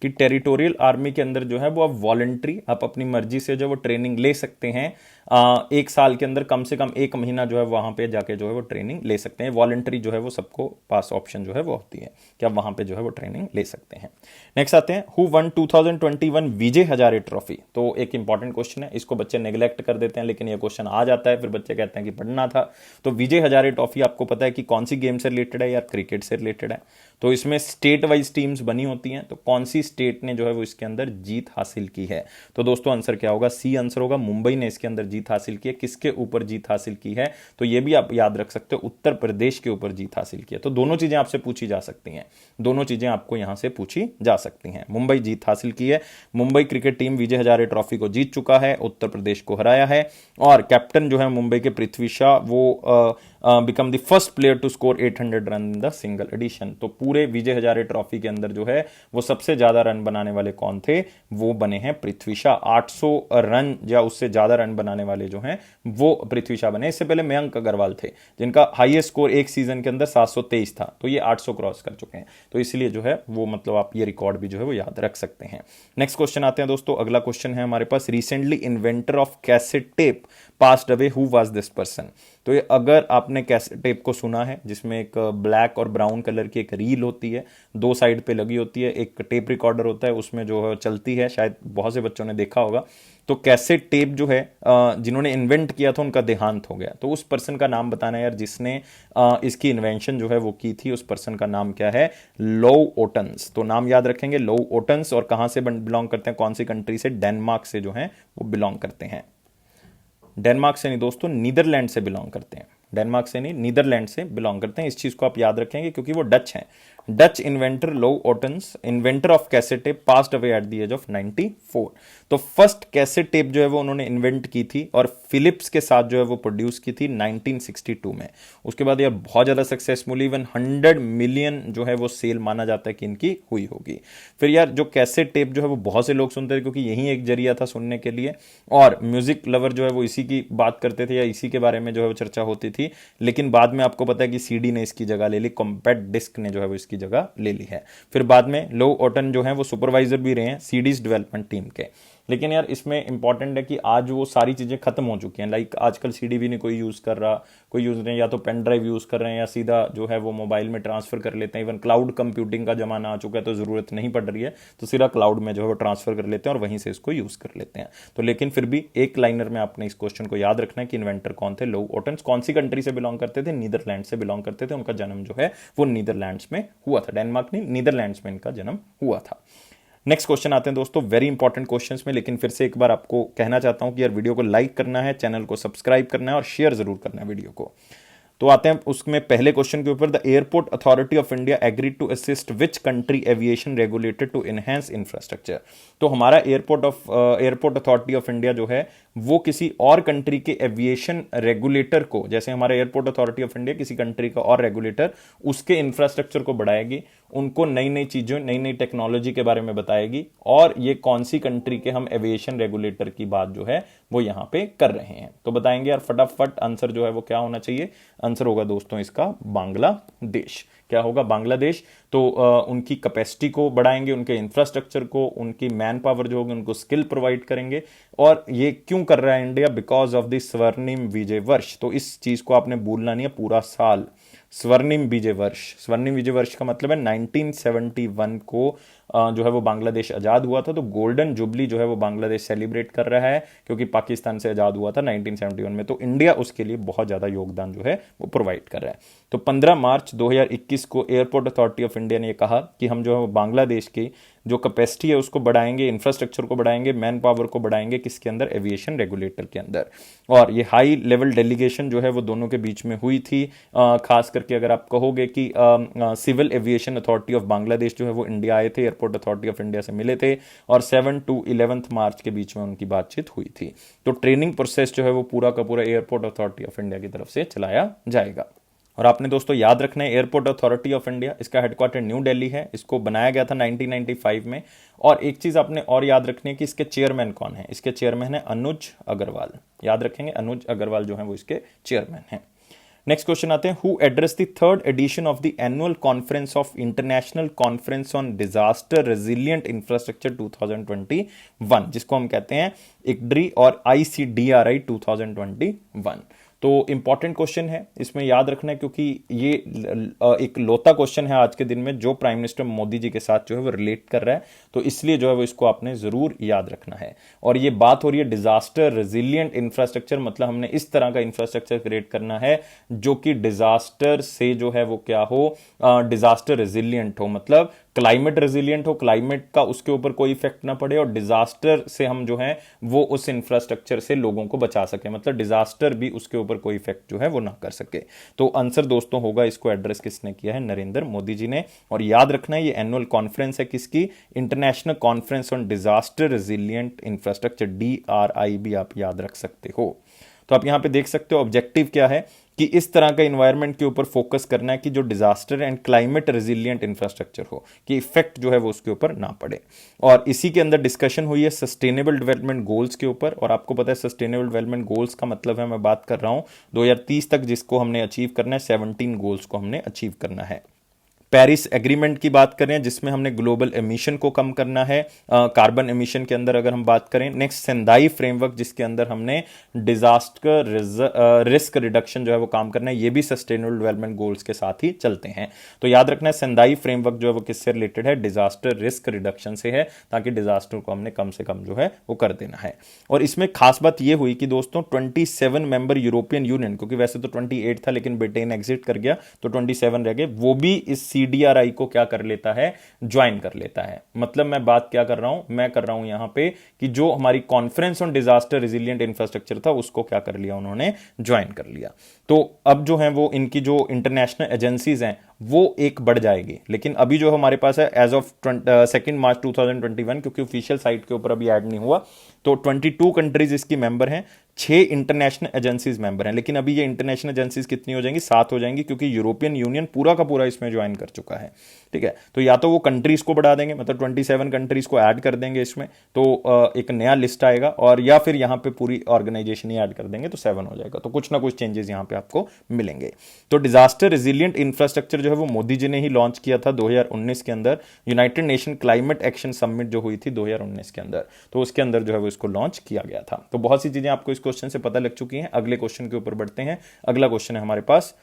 कि टेरिटोरियल आर्मी के अंदर जो है वो आप वॉलंटरी, आप अपनी मर्जी से जो वो ट्रेनिंग ले सकते हैं। एक साल के अंदर कम से कम 1 महीना जो है वहां पे जाके जो है वो ट्रेनिंग ले सकते हैं। वॉलंटरी जो है वो सबको पास ऑप्शन जो है वो होती है कि आप वहां पे जो है वो ट्रेनिंग ले सकते हैं। नेक्स्ट आते हैं, who one 2021 Vijay Hazare trophy. तो एक इंपॉर्टेंट क्वेश्चन है, इसको बच्चे नेग्लेक्ट कर देते हैं, लेकिन ये क्वेश्चन आ जाता है, फिर बच्चे कहते हैं कि पढ़ना था। तो विजय हजारे ट्रॉफी आपको पता है कि कौन सी गेम से रिलेटेड है, या क्रिकेट से रिलेटेड है। तो इसमें स्टेट वाइज टीम्स बनी होती हैं। तो कौन सी स्टेट ने जो है वो इसके अंदर जीत हासिल की है, तो दोस्तों आंसर क्या होगा, सी आंसर होगा। मुंबई ने इसके अंदर जीत हासिल की है। किसके ऊपर जीत हासिल की है, तो ये भी आप याद रख सकते हो, उत्तर प्रदेश के ऊपर जीत हासिल की है। तो दोनों चीजें आपसे पूछी जा सकती हैं, दोनों चीजें आपको यहां से पूछी जा सकती हैं। मुंबई जीत हासिल की है, Mumbai cricket team Vijay Hazare trophy को जीत चुका है, उत्तर प्रदेश को हराया है। और कैप्टन जो है मुंबई के पृथ्वी शा, वो became the first player to score 800 run in the single edition. तो पूरे विजय हजारे ट्रॉफी के अंदर जो है वो सबसे ज्यादा रन बनाने वाले कौन थे, वो बने हैं पृथ्वी शा। 800 रन या उससे ज्यादा रन बनाने वाले जो हैं वो पृथ्वी शा बने। इससे पहले मयंक अग्रवाल थे जिनका हाईएस्ट स्कोर एक सीजन के अंदर 723 था। तो ये 800 क्रॉस कर चुके हैं। तो इसलिए जो है वो मतलब आप ये रिकॉर्ड भी जो है वो याद रख सकते हैं। नेक्स्ट क्वेश्चन आते हैं दोस्तों, अगला क्वेश्चन है हमारे पास, recently inventor of cassette tape passed away, who was this person. तो ये अगर आपने कैसेट टेप को सुना है, जिसमें एक ब्लैक और ब्राउन कलर की एक रील होती है, 2 साइड पे लगी होती है, एक टेप रिकॉर्डर होता है, उसमें जो है चलती है, शायद बहुत से बच्चों ने देखा होगा। तो कैसेट टेप जो है जिन्होंने इन्वेंट किया था उनका देहांत हो गया। तो उस पर्सन का नाम बताना यार जिसने इसकी इन्वेंशन जो है वो की थी, उस पर्सन का नाम क्या है, लोव ओटन्स। तो नाम याद रखेंगे, लोव ओटन्स। और कहां से बिलोंग करते हैं, कौन सी कंट्री से, डेनमार्क से जो है वो बिलोंग करते हैं। डेनमार्क से नहीं दोस्तों, नीदरलैंड से बिलोंग करते हैं। डेनमार्क से नहीं, नीदरलैंड से बिलोंग करते हैं। इस चीज को आप याद रखेंगे क्योंकि वो डच हैं। Dutch inventor Lou Ottens, inventor of cassette tape, passed away at the age of 94। तो फर्स्ट कैसेट टेप जो है वो उन्होंने इन्वेंट की थी और फिलिप्स के साथ जो है वो प्रोड्यूस की थी 1962 में। उसके बाद यार बहुत ज्यादा सक्सेसफुल, इवन 100 मिलियन जो है वो सेल माना जाता है कि इनकी हुई होगी। फिर यार जो कैसेट टेप जो है वो बहुत से लोग सुनते थे क्योंकि यही एक जरिया था सुनने के लिए, और म्यूजिक लवर जो है वो इसी की बात करते थे या इसी के बारे में जो है वो चर्चा होती थी। लेकिन बाद में आपको पता है कि सीडी ने इसकी जगह ले ली, कॉम्पैक्ट डिस्क ने जो है वो इसकी जगह ले ली है। फिर बाद में लो ओटन जो है वो सुपरवाइजर भी रहे हैं सीडीज डेवलपमेंट टीम के। लेकिन यार इसमें इंपॉर्टेंट है कि आज वो सारी चीजें खत्म हो चुकी हैं। लाइक आजकल सीडी भी नहीं कोई यूज कर रहा, कोई यूज नहीं, या तो पेन ड्राइव यूज कर रहे हैं या सीधा जो है वो मोबाइल में ट्रांसफर कर लेते हैं। इवन क्लाउड कंप्यूटिंग का जमाना आ चुका है तो जरूरत नहीं पड़ रही है, तो सीधा क्लाउड में जो है वो ट्रांसफर कर लेते हैं और वहीं से इसको यूज कर लेते हैं। तो लेकिन फिर भी एक लाइनर में आपने इस क्वेश्चन को याद रखना है कि इन्वेंटर कौन थे लो ओटन्स, कौन सी कंट्री से बिलोंग करते थे, नीदरलैंड से बिलोंग करते थे। उनका जन्म जो है वो नीदरलैंड्स में हुआ था, डेनमार्क नहीं नीदरलैंड्स में इनका जन्म हुआ था। नेक्स्ट क्वेश्चन आते हैं दोस्तों, वेरी इंपॉर्टेंट क्वेश्चंस में। लेकिन फिर से एक बार आपको कहना चाहता हूं कि यार वीडियो को लाइक करना है, चैनल को सब्सक्राइब करना है और शेयर जरूर करना है वीडियो को। तो आते हैं उसमें पहले क्वेश्चन के ऊपर। The airport authority of India agreed to assist which country aviation regulator to enhance infrastructure. तो हमारा एयरपोर्ट अथॉरिटी ऑफ इंडिया जो है वो किसी और कंट्री के एविएशन रेगुलेटर को, जैसे हमारा एयरपोर्ट अथॉरिटी ऑफ इंडिया किसी कंट्री का और रेगुलेटर, उसके इंफ्रास्ट्रक्चर को बढ़ाएगी, उनको नई नई चीजों, नई नई टेक्नोलॉजी के बारे में बताएगी, और ये कौन सी कंट्री के हम एविएशन रेगुलेटर की बात जो है वो यहां पे कर रहे हैं। तो बताएंगे यार फटाफट, आंसर जो है वो क्या होना चाहिए। आंसर होगा दोस्तों इसका बांग्लादेश। क्या होगा? बांग्लादेश। तो उनकी कैपेसिटी को बढ़ाएंगे, उनके इंफ्रास्ट्रक्चर को, उनकी मैन पावर जो होगी उनको स्किल प्रोवाइड करेंगे। और ये क्यों कर रहा है इंडिया? बिकॉज ऑफ द स्वर्णिम विजय वर्ष। तो इस चीज को आपने भूलना नहीं है पूरा साल। स्वर्णिम विजय वर्ष, स्वर्णिम विजय वर्ष का मतलब है 1971 को जो है वो बांग्लादेश आजाद हुआ था। तो गोल्डन जुबली जो है वो बांग्लादेश सेलिब्रेट कर रहा है क्योंकि पाकिस्तान से आजाद हुआ था 1971 में। तो इंडिया उसके लिए बहुत ज्यादा योगदान जो है वो प्रोवाइड कर रहा है। तो 15 मार्च 2021 को एयरपोर्ट अथॉरिटी ऑफ इंडिया ने ये कहा कि हम जो है बांग्लादेश की जो कैपेसिटी है उसको बढ़ाएंगे, इंफ्रास्ट्रक्चर को बढ़ाएंगे, मैन पावर को बढ़ाएंगे, किसके अंदर? एविएशन रेगुलेटर के अंदर। और ये हाई लेवल डेलीगेशन जो है वो दोनों के बीच में हुई थी। खास करके अगर आप कहोगे कि civil aviation authority of Bangladesh जो है वो इंडिया आए थे, एयरपोर्ट अथॉरिटी ऑफ इंडिया से मिले थे, और 7 to 11 मार्च के बीच में उनकी बातचीत हुई थी। तो ट्रेनिंग प्रोसेस जो है वो पूरा का पूरा एयरपोर्ट अथॉरिटी ऑफ इंडिया की तरफ से चलाया जाएगा। और आपने दोस्तों याद रखना है एयरपोर्ट अथॉरिटी ऑफ इंडिया, इसका हेडक्वार्टर न्यू दिल्ली है। इसको बनाया गया था 1995 में। और एक चीज आपने और याद रखनी है कि इसके चेयरमैन कौन है? इसके चेयरमैन है अनुज अग्रवाल। याद रखेंगे, अनुज अग्रवाल जो है वो इसके चेयरमैन है। नेक्स्ट क्वेश्चन आते हैं, who address the third edition of the annual conference of international conference on disaster resilient infrastructure 2021, जिसको हम कहते हैं इक्ड्री और ICDRI 2021। तो इंपॉर्टेंट क्वेश्चन है, इसमें याद रखना है क्योंकि ये एक लौता क्वेश्चन है आज के दिन में जो प्राइम मिनिस्टर मोदी जी के साथ जो है वो रिलेट कर रहा है। तो इसलिए जो है वो इसको आपने जरूर याद रखना है। और ये बात हो रही है डिजास्टर रेजिलियंट इंफ्रास्ट्रक्चर, मतलब हमने इस तरह का इंफ्रास्ट्रक्चर क्रिएट करना है जो कि डिजास्टर से जो है वो क्या हो, डिजास्टर रेजिलियंट हो, मतलब क्लाइमेट रेजिलियंट हो, क्लाइमेट का उसके ऊपर कोई इफेक्ट ना पड़े, और डिजास्टर से हम जो है वो उस इंफ्रास्ट्रक्चर से लोगों को बचा सके, मतलब डिजास्टर भी उसके ऊपर कोई इफेक्ट जो है वो ना कर सके। तो आंसर दोस्तों होगा, इसको एड्रेस किसने किया है? नरेंद्र मोदी जी ने। और याद रखना है ये एनुअल कॉन्फ्रेंस है किसकी? International conference on disaster resilient infrastructure, DRI भी आप याद रख सकते हो। तो आप यहां पे देख सकते हो ऑब्जेक्टिव क्या है कि इस तरह का इन्वायरमेंट के ऊपर फोकस करना है कि जो disaster and climate resilient infrastructure हो, कि इफेक्ट जो है वो उसके ऊपर ना पड़े। और इसी के अंदर डिस्कशन हुई है सस्टेनेबल डेवलपमेंट गोल्स के ऊपर। और आपको पता है सस्टेनेबल डेवलपमेंट गोल्स का मतलब है, मैं बात कर रहा हूं 2030 तक जिसको हमने अचीव करना है, 17 गोल्स को हमने अचीव करना है। पेरिस एग्रीमेंट की बात करें जिसमें हमने ग्लोबल एमिशन को कम करना है, कार्बन एमिशन के अंदर अगर हम बात करें। नेक्स्ट सेंदाई फ्रेमवर्क जिसके अंदर हमने डिजास्टर रिस्क रिडक्शन जो है वो काम करना है, ये भी सस्टेनेबल डेवलपमेंट गोल्स के साथ ही चलते हैं। तो याद रखना है सेंदाई फ्रेमवर्क जो है वो किससे रिलेटेड है? डिजास्टर रिस्क रिडक्शन से है, ताकि डिजास्टर को हमने कम से कम जो है वो कर देना है। और इसमें खास बात ये हुई कि दोस्तों 27 मेंबर यूरोपियन यूनियन, क्योंकि वैसे तो 28 था लेकिन ब्रिटेन एग्जिट कर गया तो 27 रह गए, वो भी इस CDRI को क्या कर लेता है, ज्वाइन कर लेता है। मतलब मैं बात क्या कर रहा हूं, मैं कर रहा हूं यहां पे कि जो हमारी conference on disaster resilient infrastructure था उसको क्या कर लिया उन्होंने, ज्वाइन कर लिया। तो अब जो है वो इनकी जो इंटरनेशनल एजेंसीज हैं वो एक बढ़ जाएगी। लेकिन अभी जो हमारे पास है एज ऑफ 2 मार्च 2021, क्योंकि ऑफिशियल साइट के ऊपर अभी ऐड नहीं हुआ, तो 22 कंट्रीज इसकी मेंबर हैं, 6 इंटरनेशनल एजेंसीज मेंबर हैं। लेकिन अभी ये इंटरनेशनल एजेंसीज कितनी हो जाएंगी, 7 हो जाएंगी, क्योंकि यूरोपियन यूनियन पूरा का पूरा इसमें ज्वाइन कर चुका है। ठीक है, तो या तो वो कंट्रीज को बढ़ा देंगे, मतलब 27 कंट्रीज को ऐड कर देंगे इसमें, तो एक नया लिस्ट आएगा, और या फिर यहां पे पूरी ऑर्गेनाइजेशन ही ऐड कर देंगे तो 7 हो जाएगा। तो कुछ ना कुछ चेंजेस यहां पे आपको मिलेंगे। तो डिजास्टर रेजिलिएंट इंफ्रास्ट्रक्चर जो है वो मोदी जी ने ही लॉन्च किया था 2019 के अंदर, United nation climate action summit जो हुई थी 2019 के अंदर, तो उसके अंदर जो है वो इसको लॉन्च किया गया था। तो बहुत सी चीजें आपको इस क्वेश्चन से पता लग चुकी हैं। अगले क्वेश्चन के ऊपर बढ़ते हैं। अगला क्वेश्चन है हमारे पास,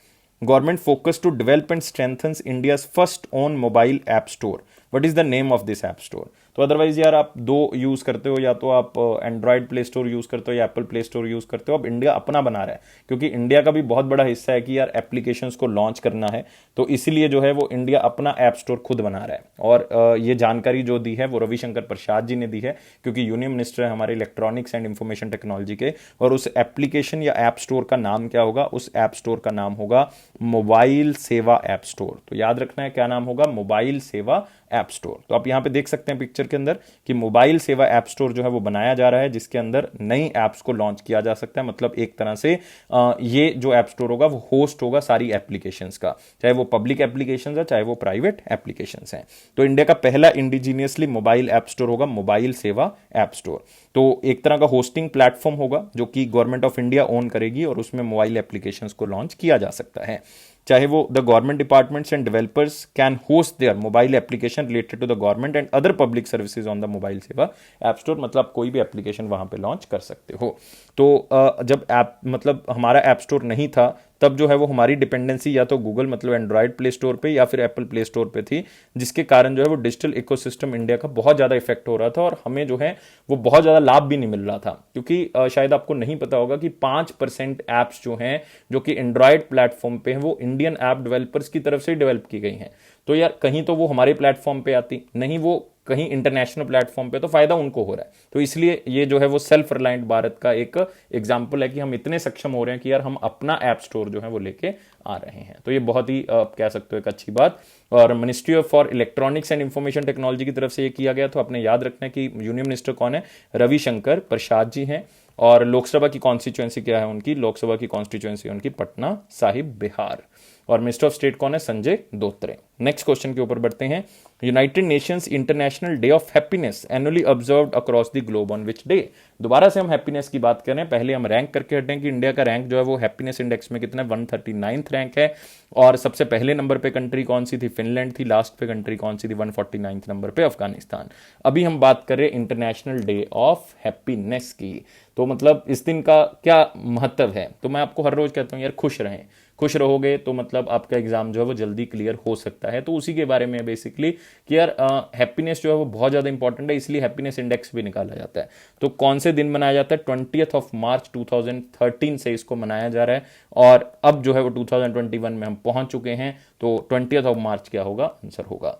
government focus to develop and strengthens India's first own mobile app store, what is the name of this app store. तो अदरवाइज यार आप दो यूज करते हो, या तो आप एंड्रॉइड प्ले स्टोर यूज करते हो या एप्पल प्ले स्टोर यूज करते हो। अब इंडिया अपना बना रहा है, क्योंकि इंडिया का भी बहुत बड़ा हिस्सा है कि यार एप्लीकेशंस को लॉन्च करना है, तो इसीलिए जो है वो इंडिया अपना ऐप स्टोर खुद बना रहा है। और ये जानकारी जो दी है वो रविशंकर प्रसाद जी ने दी है, क्योंकि यूनियन मिनिस्टर है हमारे इलेक्ट्रॉनिक्स एंड इंफॉर्मेशन टेक्नोलॉजी के। और उस एप्लीकेशन या ऐप स्टोर का नाम क्या होगा, उस ऐप स्टोर का नाम होगा मोबाइल सेवा ऐप स्टोर। तो याद रखना है क्या नाम होगा, मोबाइल सेवा ऐप स्टोर। तो आप यहां पे देख सकते हैं पिक्चर के अंदर कि मोबाइल सेवा ऐप स्टोर जो है वो बनाया जा रहा है, जिसके अंदर नई ऐप्स को लॉन्च किया जा सकता है। मतलब एक तरह से ये जो ऐप स्टोर होगा वो होस्ट होगा सारी एप्लीकेशंस का, चाहे वो पब्लिक एप्लीकेशंस है चाहे वो प्राइवेट एप्लीकेशंस हैं। तो इंडिया का पहला इंडिजीनियसली मोबाइल ऐप स्टोर होगा मोबाइल सेवा ऐप स्टोर। तो एक तरह का होस्टिंग प्लेटफॉर्म होगा जो कि गवर्नमेंट ऑफ इंडिया ओन करेगी, और उसमें मोबाइल एप्लीकेशंस को लॉन्च किया जा सकता है। चाहे वो the government departments and developers can host their mobile application related to the government and other public services on the mobile Seva app store. मतलब कोई भी एप्लीकेशन वहां पे लॉन्च कर सकते हो। तो जब ऐप मतलब हमारा ऐप स्टोर नहीं था, तब जो है वो हमारी डिपेंडेंसी या तो गूगल मतलब एंड्रॉइड प्ले स्टोर पे या फिर एप्पल प्ले स्टोर पे थी, जिसके कारण जो है वो डिजिटल इकोसिस्टम इंडिया का बहुत ज्यादा इफेक्ट हो रहा था, और हमें जो है वो बहुत ज्यादा लाभ भी नहीं मिल रहा था। क्योंकि शायद आपको नहीं पता होगा कि 5% ऐप्स जो हैं जो कि एंड्रॉइड प्लेटफॉर्म पे हैं वो इंडियन ऐप डेवलपर्स की तरफ से डेवलप की गई हैं। तो यार कहीं तो वो हमारे प्लेटफॉर्म पे आती, नहीं वो कहीं इंटरनेशनल प्लेटफॉर्म पे, तो फायदा उनको हो रहा है। तो इसलिए ये जो है वो सेल्फ रिलायंट भारत का एक एग्जांपल है कि हम इतने सक्षम हो रहे हैं कि यार हम अपना ऐप स्टोर जो है वो लेके आ रहे हैं। तो ये बहुत ही आप कह सकते हो एक अच्छी बात। और ministry of for electronics and information technology की तरफ से ये किया गया। तो आपने याद रखना है कि यूनियन मिनिस्टर कौन है, रविशंकर प्रसाद जी हैं। और लोकसभा की कॉन्स्टिट्यूएंसी क्या है उनकी, लोकसभा की कॉन्स्टिट्यूएंसी उनकी पटना साहिब बिहार। और मिनिस्टर ऑफ स्टेट कौन है, संजय धोत्रे। नेक्स्ट क्वेश्चन के ऊपर बढ़ते हैं। United Nations international day of happiness annually observed across the globe on which day. दोबारा से हम हैप्पीनेस की बात कर रहे हैं। पहले हम रैंक करके हटें कि इंडिया का रैंक जो है वो हैप्पीनेस इंडेक्स में कितना है, 139th रैंक है। और सबसे पहले नंबर पे कंट्री कौन सी थी, फिनलैंड थी। लास्ट पे कंट्री कौन सी थी, 149th नंबर पे अफगानिस्तान। अभी हम बात कर रहे हैं इंटरनेशनल डे ऑफ हैप्पीनेस की। तो मतलब इस दिन का क्या महत्व है, तो मैं आपको हर रोज कहता हूं यार खुश रहें। खुश रहोगे तो मतलब आपका एग्जाम जो है वो जल्दी क्लियर हो सकता है। तो उसी के बारे में बेसिकली कि यार हैप्पीनेस जो है वो बहुत ज्यादा इंपॉर्टेंट है, इसलिए हैप्पीनेस इंडेक्स भी निकाला जाता है। तो कौन से दिन मनाया जाता है, 20th मार्च 2013 से इसको मनाया जा रहा है। और अब जो है वो 2021 में हम पहुंच चुके हैं। तो 20th मार्च क्या होगा, आंसर होगा।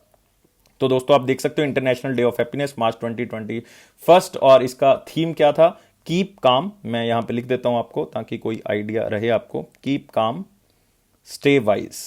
तो दोस्तों आप देख सकते हो इंटरनेशनल डे ऑफ हैप्पीनेस मार्च 2021, और इसका थीम क्या था, कीप काम। मैं यहां पे लिख देता हूं आपको ताकि कोई आइडिया रहे आपको। Keep calm stay wise,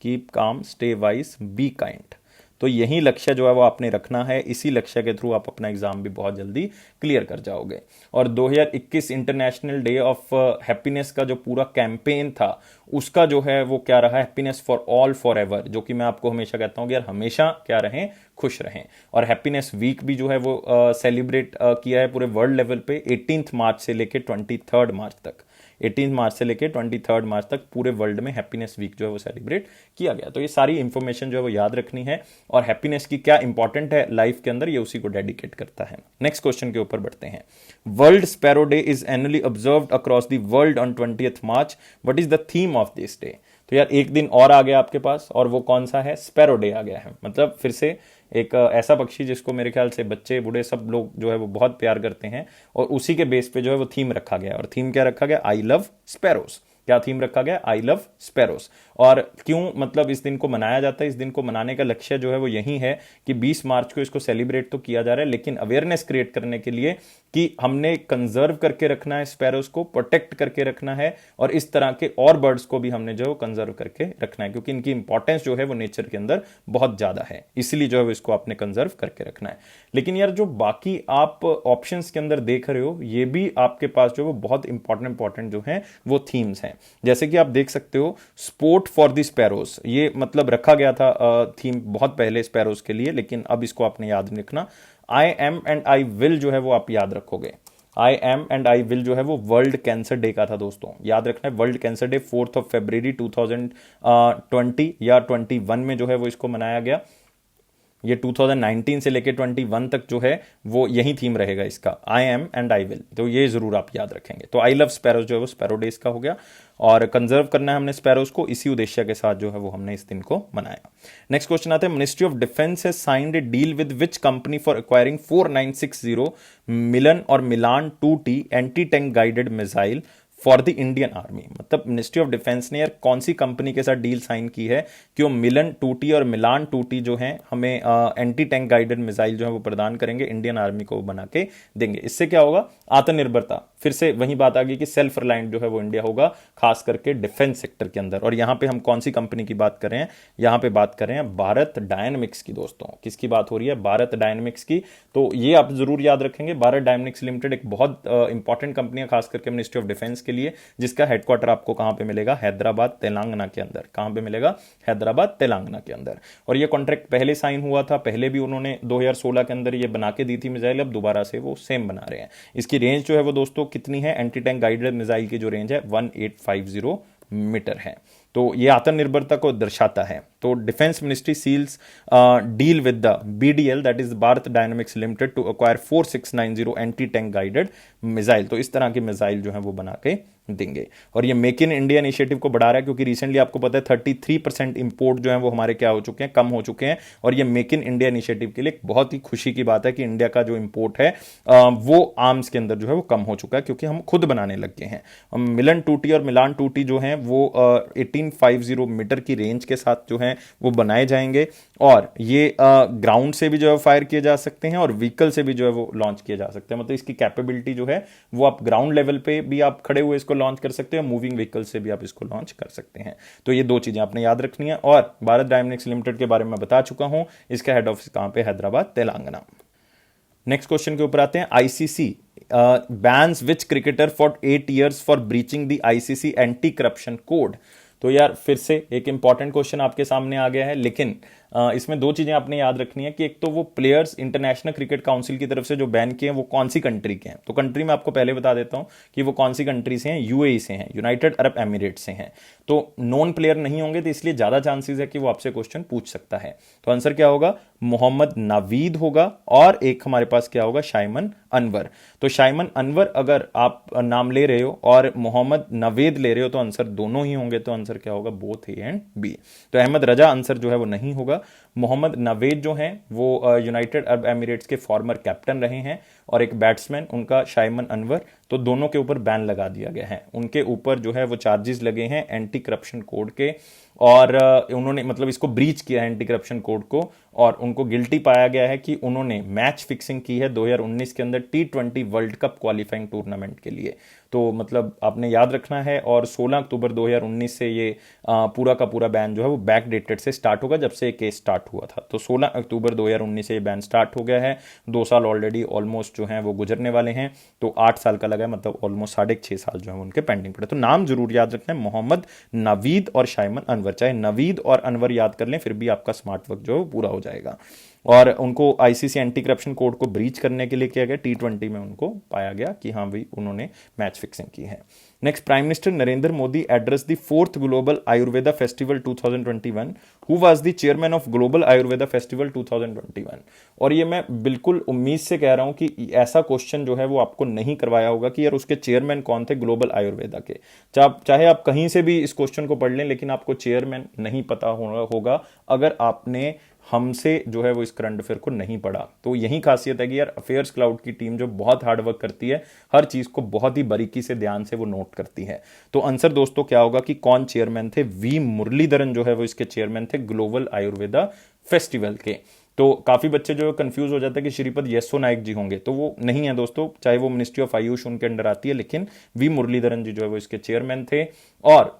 keep calm stay wise be kind. तो यही लक्ष्य जो है वो आपने रखना है। इसी लक्ष्य के थ्रू आप अपना एग्जाम भी बहुत जल्दी क्लियर कर जाओगे। और 2021 इंटरनेशनल डे ऑफ हैप्पीनेस का जो पूरा कैंपेन था उसका जो है वो क्या रहा, happiness for all for ever. जो कि मैं आपको हमेशा कहता हूं कि यार हमेशा क्या रहें, खुश रहें। और हैप्पीनेस वीक भी जो है वो सेलिब्रेट किया है पूरे वर्ल्ड लेवल पे 18 मार्च से लेके 23 मार्च तक। 18 मार्च से लेके 23 मार्च तक पूरे वर्ल्ड में हैप्पीनेस वीक जो है वो सेलिब्रेट किया गया। तो ये सारी इंफॉर्मेशन जो है वो याद रखनी है, और हैप्पीनेस की क्या इंपॉर्टेंट है लाइफ के अंदर ये उसी को डेडिकेट करता है। नेक्स्ट क्वेश्चन के ऊपर बढ़ते हैं। World sparrow day is annually observed across the world on 20th March, what is the theme of this day. तो यार एक दिन और आ गया आपके पास, और वो कौन सा है, स्पैरो डे आ गया है। मतलब फिर से एक ऐसा पक्षी जिसको मेरे ख्याल से बच्चे बूढ़े सब लोग जो है वो बहुत प्यार करते हैं, और उसी के बेस पे जो है वो थीम रखा गया। और थीम क्या रखा गया, आई लव स्पैरोज। क्या थीम रखा गया? I love sparrows. और क्यों मतलब इस दिन को मनाया जाता है? इस दिन को मनाने का लक्ष्य जो है वो यही है कि 20 मार्च को इसको सेलिब्रेट तो किया जा रहा है, लेकिन अवेयरनेस क्रिएट करने के लिए कि हमने कंजर्व करके रखना है, स्पैरोस को प्रोटेक्ट करके रखना है, और इस तरह के और बर्ड्स को भी हमने जो कंजर्व करके रखना है, क्योंकि इनकी इंपॉर्टेंस जो है वो नेचर के अंदर बहुत ज्यादा है, इसलिए जो है इसको आपने कंजर्व करके रखना है। लेकिन यार जो बाकी आप ऑप्शंस के अंदर देख रहे हो, ये भी आपके पास जो है वो बहुत इंपॉर्टेंट जो है वो थीम्स हैं। जैसे कि आप देख सकते हो, स्पोर्ट फॉर द स्पैरोस, ये मतलब रखा गया था थीम बहुत पहले स्पैरोस के लिए, लेकिन अब इसको आपने याद रखना। I am and I will जो है वो आप याद रखोगे। I am and I will जो है वो वर्ल्ड कैंसर डे का था दोस्तों, याद रखना है। वर्ल्ड कैंसर डे 4 फरवरी 2020 या 21 में जो है वो इसको मनाया गया। ये 2019 से लेके 21 तक जो है वो यही थीम रहेगा इसका, I am and I will, तो ये जरूर आप याद रखेंगे। तो आई लव स्पैरोज जो है वो स्पैरो डेज का हो गया, और कंजर्व करना है हमने स्पैरोज को, इसी उद्देश्य के साथ जो है वो हमने इस दिन को मनाया। नेक्स्ट क्वेश्चन आता है, ministry of defence has signed A deal with which company for acquiring 4960 मिलन और मिलान 2T anti tank guided missile for the Indian army. मतलब मिनिस्ट्री ऑफ डिफेंस ने यार कौन सी कंपनी के साथ डील साइन की है कि वो मिलन 2T और मिलान 2T जो है हमें एंटी टैंक गाइडेड मिसाइल जो है वो प्रदान करेंगे, इंडियन आर्मी को बना के देंगे। इससे क्या होगा? आत्मनिर्भरता, फिर से वही बात आ गई कि सेल्फ रिलायंट जो है वो इंडिया होगा, खास करके डिफेंस सेक्टर के अंदर। और यहां पे हम कौन सी कंपनी की बात कर रहे हैं? यहां पे बात कर रहे हैं भारत डायनेमिक्स की दोस्तों। किसकी बात हो रही है? भारत डायनेमिक्स की। तो ये आप जरूर याद रखेंगे, भारत डायनेमिक्स लिमिटेड एक बहुत इंपॉर्टेंट कंपनी है, खास करके मिनिस्ट्री ऑफ डिफेंस के लिए, जिसका हेडक्वार्टर आपको कहां पे मिलेगा? हैदराबाद तेलंगाना के अंदर। कहां पे मिलेगा? हैदराबाद तेलंगाना के अंदर। और ये कॉन्ट्रैक्ट पहले साइन हुआ था, पहले भी उन्होंने 2016 के अंदर ये बना के दी थी मिसाइल, अब दोबारा से वो सेम बना रहे हैं। इसकी रेंज जो है वो दोस्तों कितनी है? एंटी टैंक गाइडेड मिसाइल की जो रेंज है 1850 मीटर है। तो ये आत्मनिर्भरता को दर्शाता है। तो defence ministry seals deal with the BDL, that is Bharat dynamics limited, to acquire 4690 anti tank guided missile. तो इस तरह की मिसाइल जो है वो बना के देंगे। और ये मेक इन इंडिया इनिशिएटिव को बढ़ा रहा है, क्योंकि रिसेंटली आपको पता है 33% इंपोर्ट जो है वो हमारे क्या हो चुके हैं? कम हो चुके हैं। और ये मेक इन इंडिया इनिशिएटिव के लिए बहुत ही खुशी की बात है कि इंडिया का जो इंपोर्ट है वो आर्म्स के अंदर जो है वो कम हो चुका है, क्योंकि हम खुद बनाने लग गए हैं। मिलन 2T और मिलान 2T जो है वो 1850 मीटर की रेंज के साथ जो है वो बनाए जाएंगे, और ये ग्राउंड से भी जो है फायर किए जा सकते हैं और व्हीकल से भी जो है वो लॉन्च किए जा सकते हैं। मतलब इसकी कैपेबिलिटी जो है वो आप ग्राउंड लेवल पे भी आप खड़े हुए इसको लॉन्च कर सकते हैं, मूविंग व्हीकल से भी आप इसको लॉन्च कर सकते हैं। तो ये दो चीजें आपने याद रखनी है। और भारत डायनेमिक्स लिमिटेड के बारे में बता चुका हूं, इसका हेड ऑफिस कहां पे? हैदराबाद तेलंगाना। नेक्स्ट क्वेश्चन के ऊपर आते हैं। ICC bans which cricketer for 8 years for breaching the ICC anti corruption code. तो यार फिर से एक इंपॉर्टेंट क्वेश्चन आपके सामने आ गया है, लेकिन इसमें दो चीजें आपने याद रखनी है कि एक तो वो प्लेयर्स इंटरनेशनल क्रिकेट काउंसिल की तरफ से जो बैन किए हैं वो कौन सी कंट्री के हैं। तो कंट्री में आपको पहले बता देता हूं कि वो कौन सी कंट्री से हैं। यूएई से हैं, यूनाइटेड अरब एमिरेट से हैं। तो नॉन प्लेयर नहीं होंगे, तो इसलिए ज्यादा चांसेस है कि वो आपसे क्वेश्चन पूछ सकता है। तो आंसर क्या होगा? मोहम्मद नावीद होगा, और एक हमारे पास क्या होगा? शाइमन अनवर। तो शाइमन अनवर अगर आप नाम ले रहे हो और मोहम्मद नवेद ले रहे हो, तो आंसर दोनों ही होंगे। तो आंसर क्या होगा? Both A and B. तो अहमद रजा आंसर जो है वो नहीं होगा। मोहम्मद नवेद जो हैं वो यूनाइटेड अरब एमिरेट्स के फॉर्मर कैप्टन रहे हैं, और एक बैट्समैन उनका शाइमन अनवर। तो दोनों के ऊपर बैन लगा दिया गया है। उनके ऊपर जो है वो चार्जेस लगे हैं एंटी करप्शन कोड के, और उन्होंने मतलब इसको ब्रीच किया है एंटी करप्शन कोड को, और उनको गिल्टी पाया गया है कि उन्होंने मैच फिक्सिंग की है 2019 के अंदर T20 world cup qualifying tournament के लिए। तो मतलब आपने याद रखना है। और 16 अक्टूबर 2019 से ये पूरा का पूरा बैन जो है वो बैक डेटेड से स्टार्ट होगा, जब से ये केस स्टार्ट हुआ था। तो 16 अक्टूबर 2019 से ये बैन स्टार्ट हो गया है। 2 साल ऑलरेडी ऑलमोस्ट जो है वो गुजरने वाले हैं। तो 8 साल का लगा है, मतलब ऑलमोस्ट 6.5 साल जो है उनके पेंडिंग पड़े। तो नाम जरूर याद रखना है, मोहम्मद नावीद और शाइमन अनवर। चाहे नवीद और अनवर याद कर लें, फिर भी आपका स्मार्ट वर्क जो है पूरा हो जाएगा। और उनको आईसीसी एंटी करप्शन कोड को ब्रीच करने के लिए किया गया, T20 में उनको पाया गया कि हाँ भाई उन्होंने मैच फिक्सिंग की है। Next, prime minister Narendra Modi address the 4th global Ayurveda festival 2021। Who was the chairman of global Ayurveda festival 2021। और ये मैं बिल्कुल उम्मीद से कह रहा हूं कि ऐसा क्वेश्चन जो है वो आपको नहीं करवाया होगा कि यार उसके चेयरमैन कौन थे ग्लोबल आयुर्वेदा के। चाहे आप कहीं से भी इस क्वेश्चन को पढ़ लें, लेकिन आपको चेयरमैन नहीं पता होगा अगर आपने हमसे जो है वो इस करंट अफेयर को नहीं पढ़ा। तो यही खासियत है कि यार अफेयर्स क्लाउड की टीम जो बहुत हार्डवर्क करती है, हर चीज को बहुत ही बारीकी से ध्यान से वो नोट करती है। तो आंसर दोस्तों क्या होगा कि कौन चेयरमैन थे? वी मुरलीधरन जो है वो इसके चेयरमैन थे ग्लोबल आयुर्वेदा फेस्टिवल के। तो काफी बच्चे जो कंफ्यूज हो जाते हैं कि श्रीपद येसो नायक जी होंगे, तो वो नहीं है दोस्तों, चाहे वो मिनिस्ट्री ऑफ आयुष उनके अंडर आती है, लेकिन वी मुरलीधरन जी जो है वो इसके चेयरमैन थे। और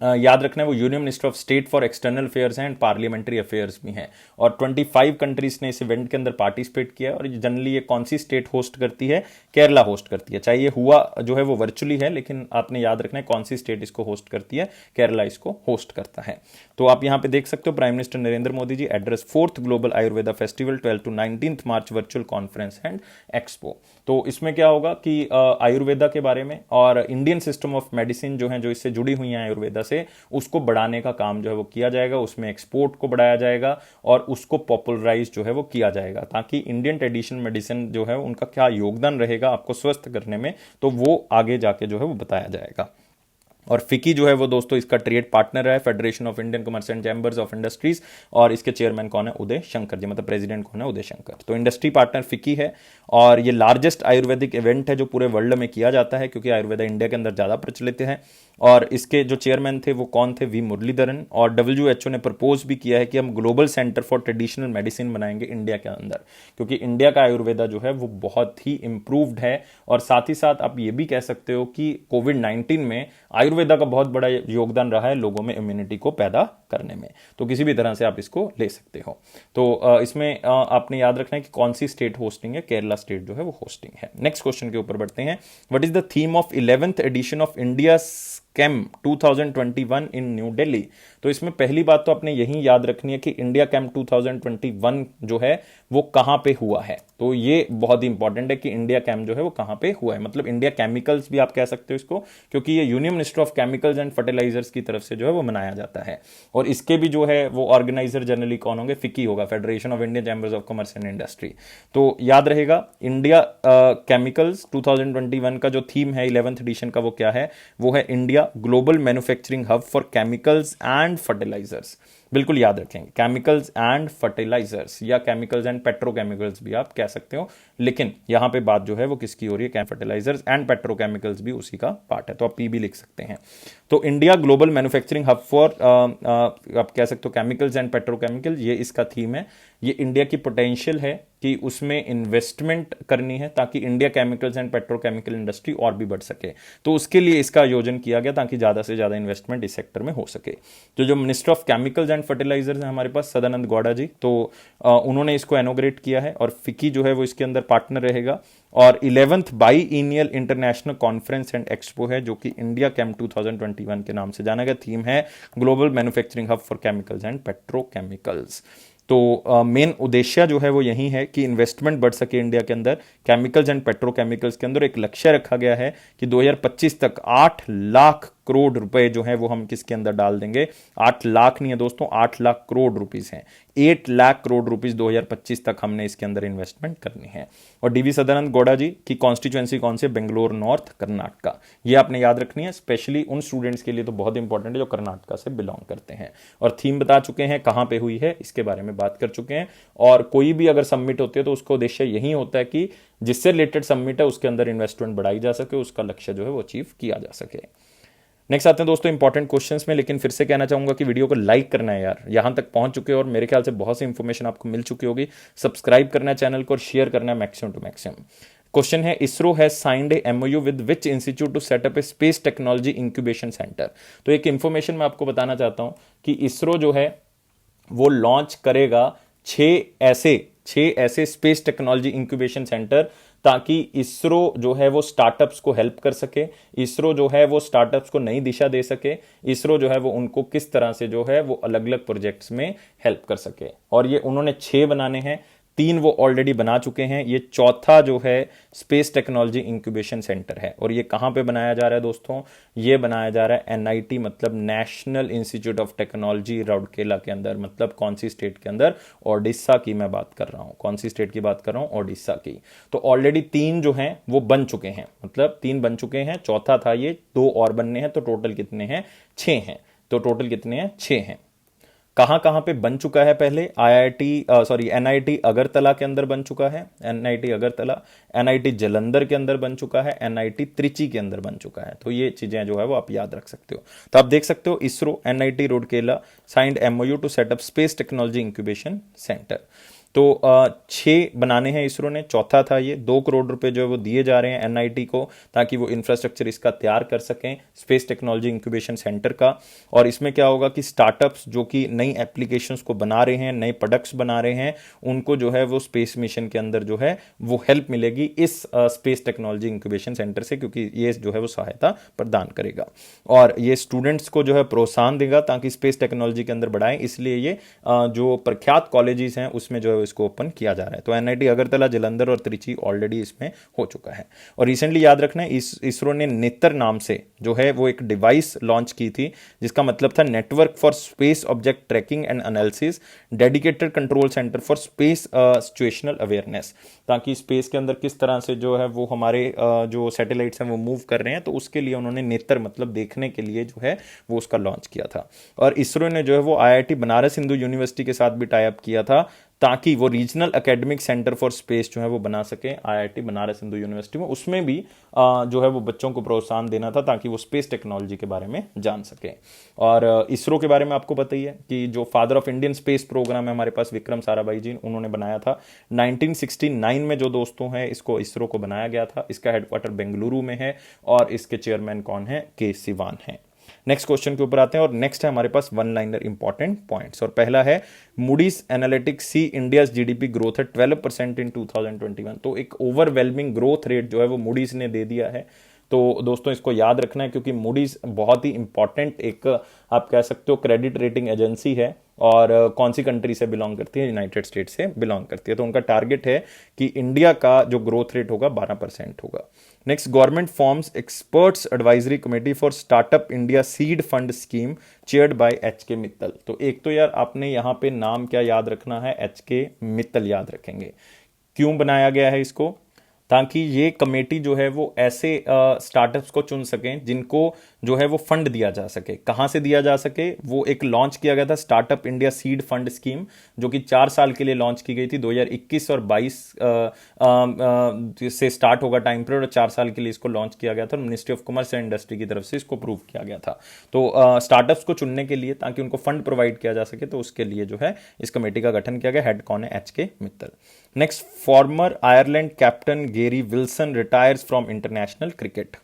याद रखना है वो union minister of state for external affairs हैं एंड पार्लियामेंट्री अफेयर्स भी हैं। और 25 कंट्रीज ने इस इवेंट के अंदर पार्टिसिपेट किया है। और जनरली ये कौन सी स्टेट होस्ट करती है? केरला होस्ट करती है। चाहे ये हुआ जो है वो वर्चुअली है, लेकिन आपने याद रखना है कौन सी स्टेट इसको होस्ट करती है। केरला इसको होस्ट करता है। तो आप यहां पे देख सकते हो prime minister Narendra Modi ji address 4th global Ayurveda festival 12 to 19 March virtual conference and expo. तो इसमें क्या होगा कि आयुर्वेदा के बारे में और इंडियन सिस्टम ऑफ मेडिसिन जो है, जो इससे जुड़ी हुई है आयुर्वेदा से, उसको बढ़ाने का काम जो है वो किया जाएगा। उसमें एक्सपोर्ट को बढ़ाया जाएगा और उसको पॉपुलराइज जो है वो किया जाएगा, ताकि इंडियन ट्रेडिशनल मेडिसिन जो है उनका क्या योगदान रहेगा आपको स्वस्थ करने में, तो वो आगे जाके जो है वो बताया जाएगा। और फिकी जो है वो दोस्तों इसका ट्रेड पार्टनर है, federation of Indian commerce and chambers of industries. और इसके चेयरमैन कौन है? उदय शंकर जी, मतलब प्रेसिडेंट कौन है? उदय शंकर। तो इंडस्ट्री पार्टनर फिकी है। और ये लार्जेस्ट आयुर्वेदिक इवेंट है जो पूरे वर्ल्ड में किया जाता है, क्योंकि आयुर्वेदा इंडिया के अंदर ज्यादा प्रचलित है। और इसके जो चेयरमैन थे वो कौन थे? वी मुरलीधरन। और WHO ने प्रपोज भी किया है कि हम global centre for traditional medicine बनाएंगे इंडिया के अंदर, क्योंकि इंडिया का आयुर्वेदा जो है वो बहुत ही इंप्रूव्ड है। और साथ ही साथ आप ये भी कह सकते हो कि कोविड-19 में आयुर्वेदा का बहुत बड़ा योगदान रहा है लोगों में इम्यूनिटी को पैदा करने में। तो किसी भी तरह से आप इसको ले सकते हो। तो इसमें आपने याद रखना है कि कौन सी स्टेट होस्टिंग है? केरला स्टेट जो है वो होस्टिंग है। नेक्स्ट क्वेश्चन के ऊपर बढ़ते हैं। What is the theme of 11th edition of India chem 2021 in new Delhi? तो इसमें पहली बात तो आपने यही याद रखनी है कि इंडिया कैम 2021 जो है वो कहां पे हुआ है। तो ये बहुत ही इंपॉर्टेंट है कि इंडिया कैम जो है वो कहां पे हुआ है, मतलब इंडिया केमिकल्स भी आप कह सकते हो इसको, क्योंकि ये union minister of chemicals and fertilisers की तरफ से जो है वो मनाया जाता है। और इसके भी जो है वो ऑर्गेनाइजर जनरली कौन होंगे? फिकी होगा, federation of Indian chambers of commerce and industry. तो याद रहेगा इंडिया केमिकल्स 2021 का जो थीम है 11th एडिशन का, वो क्या है? वो है India global manufacturing hub for chemicals and fertilisers. बिल्कुल याद रखेंगे, केमिकल्स एंड फर्टिलाइजर्स, या केमिकल्स एंड पेट्रोकेमिकल्स भी आप कह सकते हो, लेकिन यहां पे बात जो है वो किसकी हो रही है? फर्टिलाइजर्स एंड पेट्रोकेमिकल्स भी उसी का पार्ट है, तो आप पी भी लिख सकते हैं। तो India global manufacturing hub for आप कह सकते हो केमिकल्स एंड पेट्रोकेमिकल, ये इसका थीम है। ये इंडिया की पोटेंशियल है कि उसमें इन्वेस्टमेंट करनी है, ताकि India chemicals and petrochemical industry और भी बढ़ सके। तो उसके लिए इसका आयोजन किया गया, ताकि ज्यादा से ज्यादा इन्वेस्टमेंट इस सेक्टर में हो सके। तो जो minister of chemicals and fertilisers हैं हमारे पास, सदानंद गौड़ा जी, तो उन्होंने इसको इनॉग्रेट किया है। और फिकी जो है वो इसके अंदर पार्टनर रहेगा। और 11th biennial international conference and expo है, जो कि इंडिया कैम 2021 के नाम से जाना गया। थीम है global manufacturing hub for chemicals and petrochemicals. तो मेन उद्देश्य जो है वो यही है कि इन्वेस्टमेंट बढ़ सके इंडिया के अंदर केमिकल्स एंड पेट्रोकेमिकल्स के अंदर। एक लक्ष्य रखा गया है कि 2025 तक 8 लाख करोड़ रुपए जो है वो हम किसके अंदर डाल देंगे? 8 लाख नहीं है दोस्तों, 8 लाख करोड़ रुपीस हैं। 8 लाख करोड़ रुपीस 2025 तक हमने इसके अंदर इन्वेस्टमेंट करनी है। और डीवी सदानंद गौड़ा जी की कॉन्स्टिट्यूएंसी कौन से? बेंगलोर नॉर्थ, कर्नाटका। ये आपने याद रखनी है, स्पेशली उन स्टूडेंट्स के लिए तो बहुत इंपॉर्टेंट है जो कर्नाटका से बिलोंग करते हैं। और थीम बता चुके हैं, कहां पे हुई है इसके बारे में बात कर चुके हैं। और कोई भी अगर सबमिट होती है तो उसका उद्देश्य यही होता है कि जिससे रिलेटेड सबमिट है उसके अंदर इन्वेस्टमेंट बढ़ाई जा सके, उसका लक्ष्य जो है वो अचीव किया जा सके। नेक्स्ट आते हैं दोस्तों इंपॉर्टेंट क्वेश्चंस में, लेकिन फिर से कहना चाहूंगा कि वीडियो को लाइक करना है यार। यहां तक पहुंच चुके हो और मेरे ख्याल से बहुत सी इंफॉर्मेशन आपको मिल चुकी होगी। सब्सक्राइब करना है चैनल को और शेयर करना है मैक्सिमम टू मैक्सिमम। क्वेश्चन है, ISRO has signed a MOU with which institute to set up a space technology incubation centre? तो एक इंफॉर्मेशन मैं आपको बताना चाहता हूं कि इसरो जो है वो लॉन्च करेगा 6 ऐसे स्पेस टेक्नोलॉजी इंक्यूबेशन सेंटर, ताकि इसरो जो है वो स्टार्टअप्स को हेल्प कर सके, इसरो जो है वो स्टार्टअप्स को नई दिशा दे सके, इसरो जो है वो उनको किस तरह से जो है वो अलग अलग प्रोजेक्ट्स में हेल्प कर सके। और ये उन्होंने 6 बनाने हैं, 3 वो ऑलरेडी बना चुके हैं। ये चौथा जो है स्पेस टेक्नोलॉजी इंक्यूबेशन सेंटर है। और ये कहां पे बनाया जा रहा है दोस्तों? ये बनाया जा रहा है NIT, मतलब national institute of technology, Rourkela के अंदर। मतलब कौन सी स्टेट के अंदर? ओडिशा की मैं बात कर रहा हूं। कौन सी स्टेट की बात कर रहा हूं? ओडिशा की। तो ऑलरेडी 3 जो हैं वो बन चुके हैं, मतलब 3 बन चुके हैं, चौथा था ये, 2 और बनने हैं। तो टोटल कितने हैं? 6 हैं। तो टोटल कितने हैं? 6 हैं। कहाँ कहाँ पे बन चुका है पहले, एनआईटी अगरतला के अंदर बन चुका है, एनआईटी अगरतला, एनआईटी जालंधर के अंदर बन चुका है, एनआईटी त्रिची के अंदर बन चुका है। तो ये चीजें जो है वो आप याद रख सकते हो। तो आप देख सकते हो ISRO, NIT Rourkela signed MOU to set up space technology incubation centre. तो 6 बनाने हैं इसरो ने, चौथा था ये। 2 करोड़ रुपए जो है वो दिए जा रहे हैं एनआईटी को ताकि वो इंफ्रास्ट्रक्चर इसका तैयार कर सकें स्पेस टेक्नोलॉजी इंक्यूबेशन सेंटर का। और इसमें क्या होगा कि स्टार्टअप्स जो कि नई एप्लीकेशंस को बना रहे हैं, नए प्रोडक्ट्स बना रहे हैं, उनको जो है वो स्पेस मिशन के अंदर जो है वो हेल्प मिलेगी इस स्पेस टेक्नोलॉजी इंक्यूबेशन सेंटर से, क्योंकि ये जो है वो सहायता प्रदान करेगा और ये स्टूडेंट्स को जो है प्रोत्साहन देगा ताकि स्पेस टेक्नोलॉजी के अंदर बढ़ाएं। इसलिए ये जो प्रख्यात कॉलेजेस हैं उसमें जो है इसको ओपन किया जा रहा है। तो एनआईटी अगरतला, जालंधर और त्रिची ऑलरेडी इसमें हो चुका है। और रिसेंटली याद रखना है इसरो ने नेत्र नाम से जो है वो एक डिवाइस लॉन्च की थी जिसका मतलब था network for space object tracking and analysis dedicated control centre for space situational awareness, ताकि स्पेस के अंदर किस तरह से जो है वो हमारे जो सैटेलाइट्स हैं वो मूव कर रहे हैं, तो उसके लिए उन्होंने नेत्र मतलब देखने के लिए जो है वो उसका लॉन्च किया था। और इसरो ने जो है वो आईआईटी बनारस हिंदू यूनिवर्सिटी के साथ भी टाई अप किया था ताकि वो regional academic centre for space जो है वो बना सके आईआईटी बनारस हिंदू यूनिवर्सिटी में। उसमें भी जो है वो बच्चों को प्रोत्साहन देना था ताकि वो स्पेस टेक्नोलॉजी के बारे में जान सके। और इसरो के बारे में आपको पता ही है कि जो father of Indian space programme है हमारे पास विक्रम साराभाई जी, उन्होंने बनाया था 1969 में। जो दोस्तों है इसको इसरो को बनाया गया था। इसका हेडक्वार्टर बेंगलुरु में है और इसके चेयरमैन कौन है, के सिवान है। नेक्स्ट क्वेश्चन के ऊपर आते हैं और नेक्स्ट है हमारे पास वन लाइनर इंपॉर्टेंट पॉइंट्स। और पहला है मूडीज एनालिटिक्स सी इंडिया जीडीपी ग्रोथ है 12% इन 2021। तो एक ओवरवेलमिंग ग्रोथ रेट जो है वो मूडीज ने दे दिया है। तो दोस्तों इसको याद रखना है क्योंकि मूडीज बहुत ही इंपॉर्टेंट एक आप कह सकते हो क्रेडिट रेटिंग एजेंसी है। और कौन सी कंट्री से बिलोंग करती है, यूनाइटेड स्टेट्स से बिलोंग करती है। तो उनका टारगेट है कि इंडिया का जो ग्रोथ रेट होगा 12% होगा। Next, government forms experts advisory committee for startup India seed fund scheme chaired by HK. Mittal. तो एक तो यार आपने यहाँ पे नाम क्या याद रखना है, एच.के. मित्तल याद रखेंगे। क्यों बनाया गया है इसको, ताकि ये कमेटी जो है वो ऐसे स्टार्टअप्स को चुन सकें जिनको जो है वो फंड दिया जा सके। कहाँ से दिया जा सके, वो एक लॉन्च किया गया था startup India seed fund scheme जो कि 4 साल के लिए लॉन्च की गई थी। 2021 और 22 से स्टार्ट होगा टाइम पीरियड और 4 साल के लिए इसको लॉन्च किया गया था। Ministry of commerce and industry की तरफ से इसको अप्रूव किया गया था। तो स्टार्टअप्स को चुनने के लिए ताकि उनको फंड प्रोवाइड किया जा सके, तो उसके लिए जो है इस कमेटी का गठन किया गया। हेड कौन है, H K. Mittal. Next, former Ireland captain Gary Wilson retires from international cricket.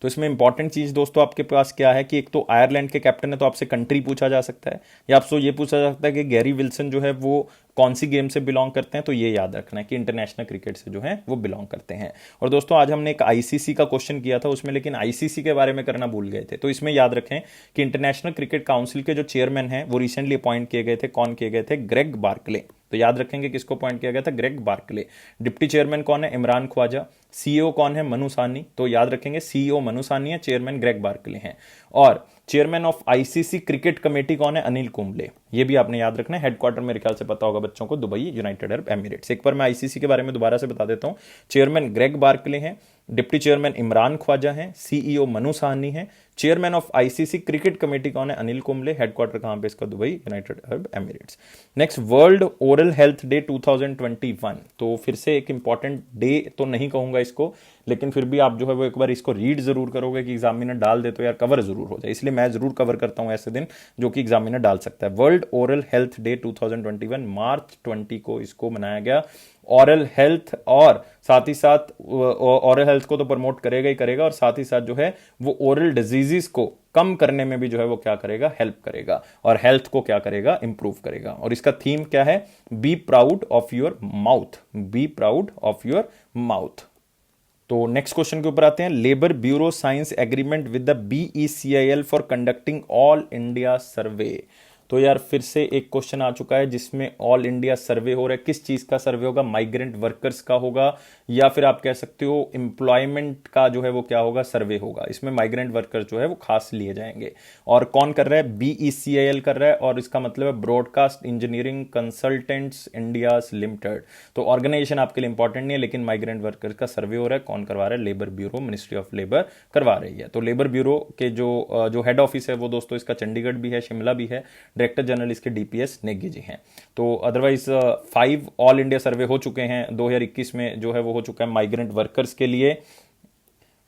तो इसमें इंपॉर्टेंट चीज दोस्तों आपके पास क्या है कि एक तो आयरलैंड के कैप्टन है तो आपसे कंट्री पूछा जा सकता है, या आपसे ये पूछा जा सकता है कि गैरी विल्सन जो है वो कौन सी गेम से बिलोंग करते हैं। तो ये याद रखना है कि इंटरनेशनल क्रिकेट से जो है वो बिलोंग करते हैं। और दोस्तों आज हमने एक आईसीसी का क्वेश्चन किया था उसमें, लेकिन आईसीसी के बारे में करना भूल गए थे। तो इसमें याद रखें कि इंटरनेशनल क्रिकेट काउंसिल के जो चेयरमैन हैं वो रिसेंटली अपॉइंट किए गए थे। कौन किए गए थे, ग्रेग बार्कले। तो याद रखेंगे किसको अपॉइंट किया गया था, ग्रेग बार्कले। डिप्टी चेयरमैन कौन है, इमरान ख्वाजा। सीईओ कौन है, मनु साहनी। तो याद रखेंगे सीईओ मनु साहनी है, चेयरमैन ग्रेग बार्कले हैं। और chairman of ICC cricket committee कौन है, अनिल कुंबले। ये भी आपने याद रखना है। हेडक्वार्टर मेरे ख्याल से पता होगा बच्चों को, दुबई, यूनाइटेड अरब एमिरेट्स। एक बार मैं आईसीसी के बारे में दोबारा से बता देता हूं। चेयरमैन ग्रेग बार्कले हैं, डिप्टी चेयरमैन इमरान ख्वाजा हैं, सीईओ मनु साहनी है, chairman of ICC cricket committee कौन है, अनिल कुंबले। हेडक्वार्टर कहां पे इसका, Dubai, United Arab Emirates. Next, world oral health day 2021। तो फिर से एक इंपॉर्टेंट डे तो नहीं कहूंगा इसको, लेकिन फिर भी आप जो है वो एक बार इसको रीड जरूर करोगे कि एग्जामिनर डाल दे तो यार कवर जरूर हो जाए, इसलिए मैं जरूर कवर करता हूं ऐसे दिन जो कि एग्जामिनर डाल सकता है। वर्ल्ड ओरल हेल्थ डे 2021 मार्च 20 को इसको मनाया गया। ऑरल हेल्थ और साथ ही साथ ऑरल हेल्थ को तो प्रमोट करेगा ही करेगा, और साथ ही साथ जो है वो ओरल डिजीजेस को कम करने में भी जो है वो क्या करेगा, हेल्प करेगा, और हेल्थ को क्या करेगा, इंप्रूव करेगा। और इसका थीम क्या है, be proud of your mouth, be proud of your mouth. तो नेक्स्ट क्वेश्चन के ऊपर आते हैं। Labour bureau signs agreement with the BECIL for conducting all India survey. तो यार फिर से एक क्वेश्चन आ चुका है जिसमें ऑल इंडिया सर्वे हो रहा है। किस चीज का सर्वे होगा, माइग्रेंट वर्कर्स का होगा, या फिर आप कह सकते हो एम्प्लॉयमेंट का जो है वो क्या होगा, सर्वे होगा। इसमें माइग्रेंट वर्कर्स जो है वो खास लिए जाएंगे। और कौन कर रहा है, बीईसीआईएल कर रहा है, और इसका मतलब है broadcast engineering consultants India limited. तो ऑर्गेनाइजेशन आपके लिए इंपॉर्टेंट नहीं है, लेकिन माइग्रेंट वर्कर्स का सर्वे हो रहा है। कौन करवा रहा है, labour bureau, ministry of labour करवा रही है। तो लेबर ब्यूरो के जो हेड ऑफिस है वो दोस्तों इसका चंडीगढ़ भी है, शिमला भी है, डायरेक्टर जनरल इसके डीपीएस नेगी जी हैं। तो अदरवाइज 5 ऑल इंडिया सर्वे हो चुके हैं 2021 में, जो है वो हो चुका है माइग्रेंट वर्कर्स के लिए,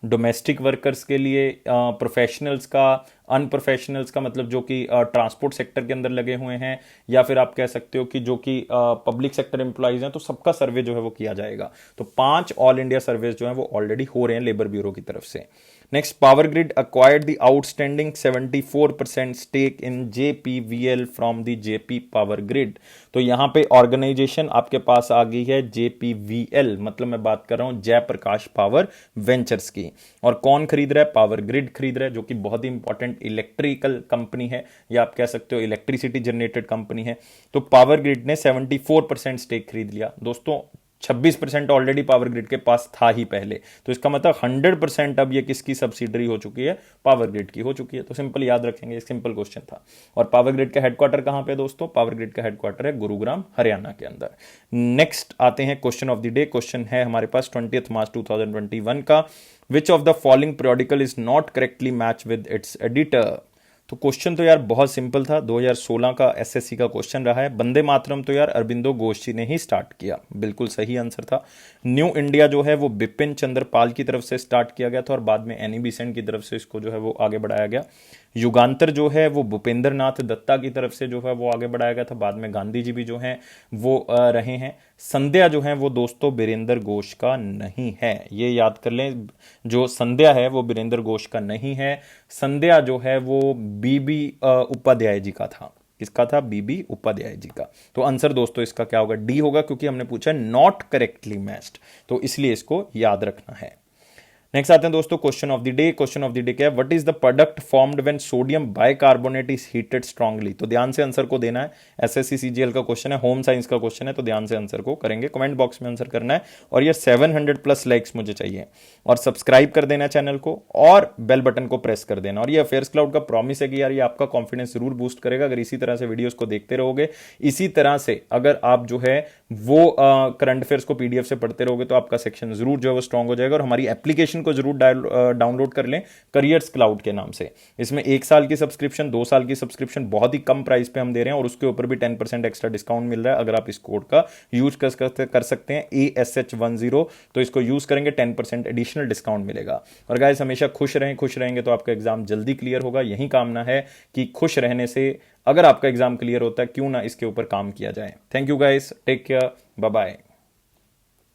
डोमेस्टिक वर्कर्स के लिए, प्रोफेशनल्स का, अनप्रोफेशनल्स का मतलब जो कि ट्रांसपोर्ट सेक्टर के अंदर लगे हुए हैं, या फिर आप कह सकते हो कि जो कि पब्लिक सेक्टर एम्प्लॉइज हैं, तो सबका सर्वे जो है वो किया जाएगा। तो 5 ऑल इंडिया सर्वेज जो है वो ऑलरेडी हो रहे हैं लेबर ब्यूरो की तरफ से। Next, power grid acquired the outstanding 74% stake in JPVL from the JP Power Grid। तो यहां पे ऑर्गेनाइजेशन आपके पास आ गई है JPVL, मतलब मैं बात कर रहा हूं जयप्रकाश पावर वेंचर्स की। और कौन खरीद रहा है? पावर ग्रिड खरीद रहा है, जो कि बहुत ही इंपॉर्टेंट इलेक्ट्रिकल कंपनी है, या आप कह सकते हो इलेक्ट्रिसिटी जनरेटेड कंपनी है। तो पावर ग्रिड ने 74% स्टेक खरीद लिया। दोस्तों 26% ऑलरेडी पावर ग्रिड के पास था ही पहले, तो इसका मतलब 100% अब ये किसकी सब्सिडरी हो चुकी है? पावर ग्रिड की हो चुकी है। तो सिंपल याद रखेंगे, सिंपल क्वेश्चन था। और पावर ग्रिड का हेडक्वार्टर कहां पे दोस्तों? पावर ग्रिड का हेडक्वार्टर है गुरुग्राम, हरियाणा के अंदर। नेक्स्ट आते हैं question of the day. Question है हमारे पास 20 मार्च 2021 का, which of the following periodical is not correctly match with its editor. तो क्वेश्चन तो यार बहुत सिंपल था, 2016 का एसएससी का क्वेश्चन रहा है। वंदे मातरम तो यार अरबिंदो घोष जी ने ही स्टार्ट किया, बिल्कुल सही आंसर था। न्यू इंडिया जो है वो बिपिन चंद्र पाल की तरफ से स्टार्ट किया गया था, और बाद में एनी बेसेंट की तरफ से इसको जो है वो आगे बढ़ाया गया। युगांतर जो है वो भूपेंद्र नाथ दत्ता की तरफ से जो है वो आगे बढ़ाया गया था, बाद में गांधी जी भी जो हैं वो रहे हैं। संध्या जो है वो दोस्तों बीरेंद्र घोष का नहीं है, ये याद कर लें। जो संध्या है वो बीरेंद्र घोष का नहीं है। संध्या जो है वो बीबी उपाध्याय जी का था। किसका था? बीबी उपाध्याय जी का। तो आंसर दोस्तों इसका क्या होगा? डी होगा, क्योंकि हमने पूछा नॉट करेक्टली मैच्ड, तो इसलिए इसको याद रखना है। नेक्स्ट आते हैं दोस्तों question of the day. Question of the day क्या है? What is the product formed when sodium bicarbonate is heated strongly. तो ध्यान से आंसर को देना है। एसएससी सीजीएल का क्वेश्चन है, होम साइंस का क्वेश्चन है, तो ध्यान से आंसर को करेंगे, कमेंट बॉक्स में आंसर करना है। और ये 700 प्लस लाइक्स मुझे चाहिए, और सब्सक्राइब कर देना चैनल को, और बेल बटन को प्रेस कर देना। और ये अफेयर्स क्लाउड का प्रॉमिस है कि यार ये आपका कॉन्फिडेंस जरूर बूस्ट करेगा अगर इसी तरह से वीडियोस को देखते रहोगे। इसी तरह से अगर आप जो है वो करंट अफेयर्स को पीडीएफ से पढ़ते रहोगे, तो आपका सेक्शन जरूर जो है वो स्ट्रांग हो जाएगा। और हमारी एप्लीकेशन को जरूर डाउनलोड कर लें, करियर्स क्लाउड के नाम से। इसमें 1 साल की सब्सक्रिप्शन, 2 साल की सब्सक्रिप्शन बहुत ही कम प्राइस पे हम दे रहे हैं, और उसके ऊपर भी 10% एक्स्ट्रा डिस्काउंट मिल रहा है अगर आप इस कोड का यूज कर सकते हैं ASH10। तो इसको यूज करेंगे 10% एडिशनल डिस्काउंट मिलेगा। और गाइस हमेशा खुश रहें, खुश रहेंगे तो आपका एग्जाम जल्दी क्लियर होगा। यही कामना है कि खुश रहने से अगर आपका एग्जाम क्लियर होता है, क्यों ना इसके ऊपर काम किया जाए। Thank you guys, take care, bye bye.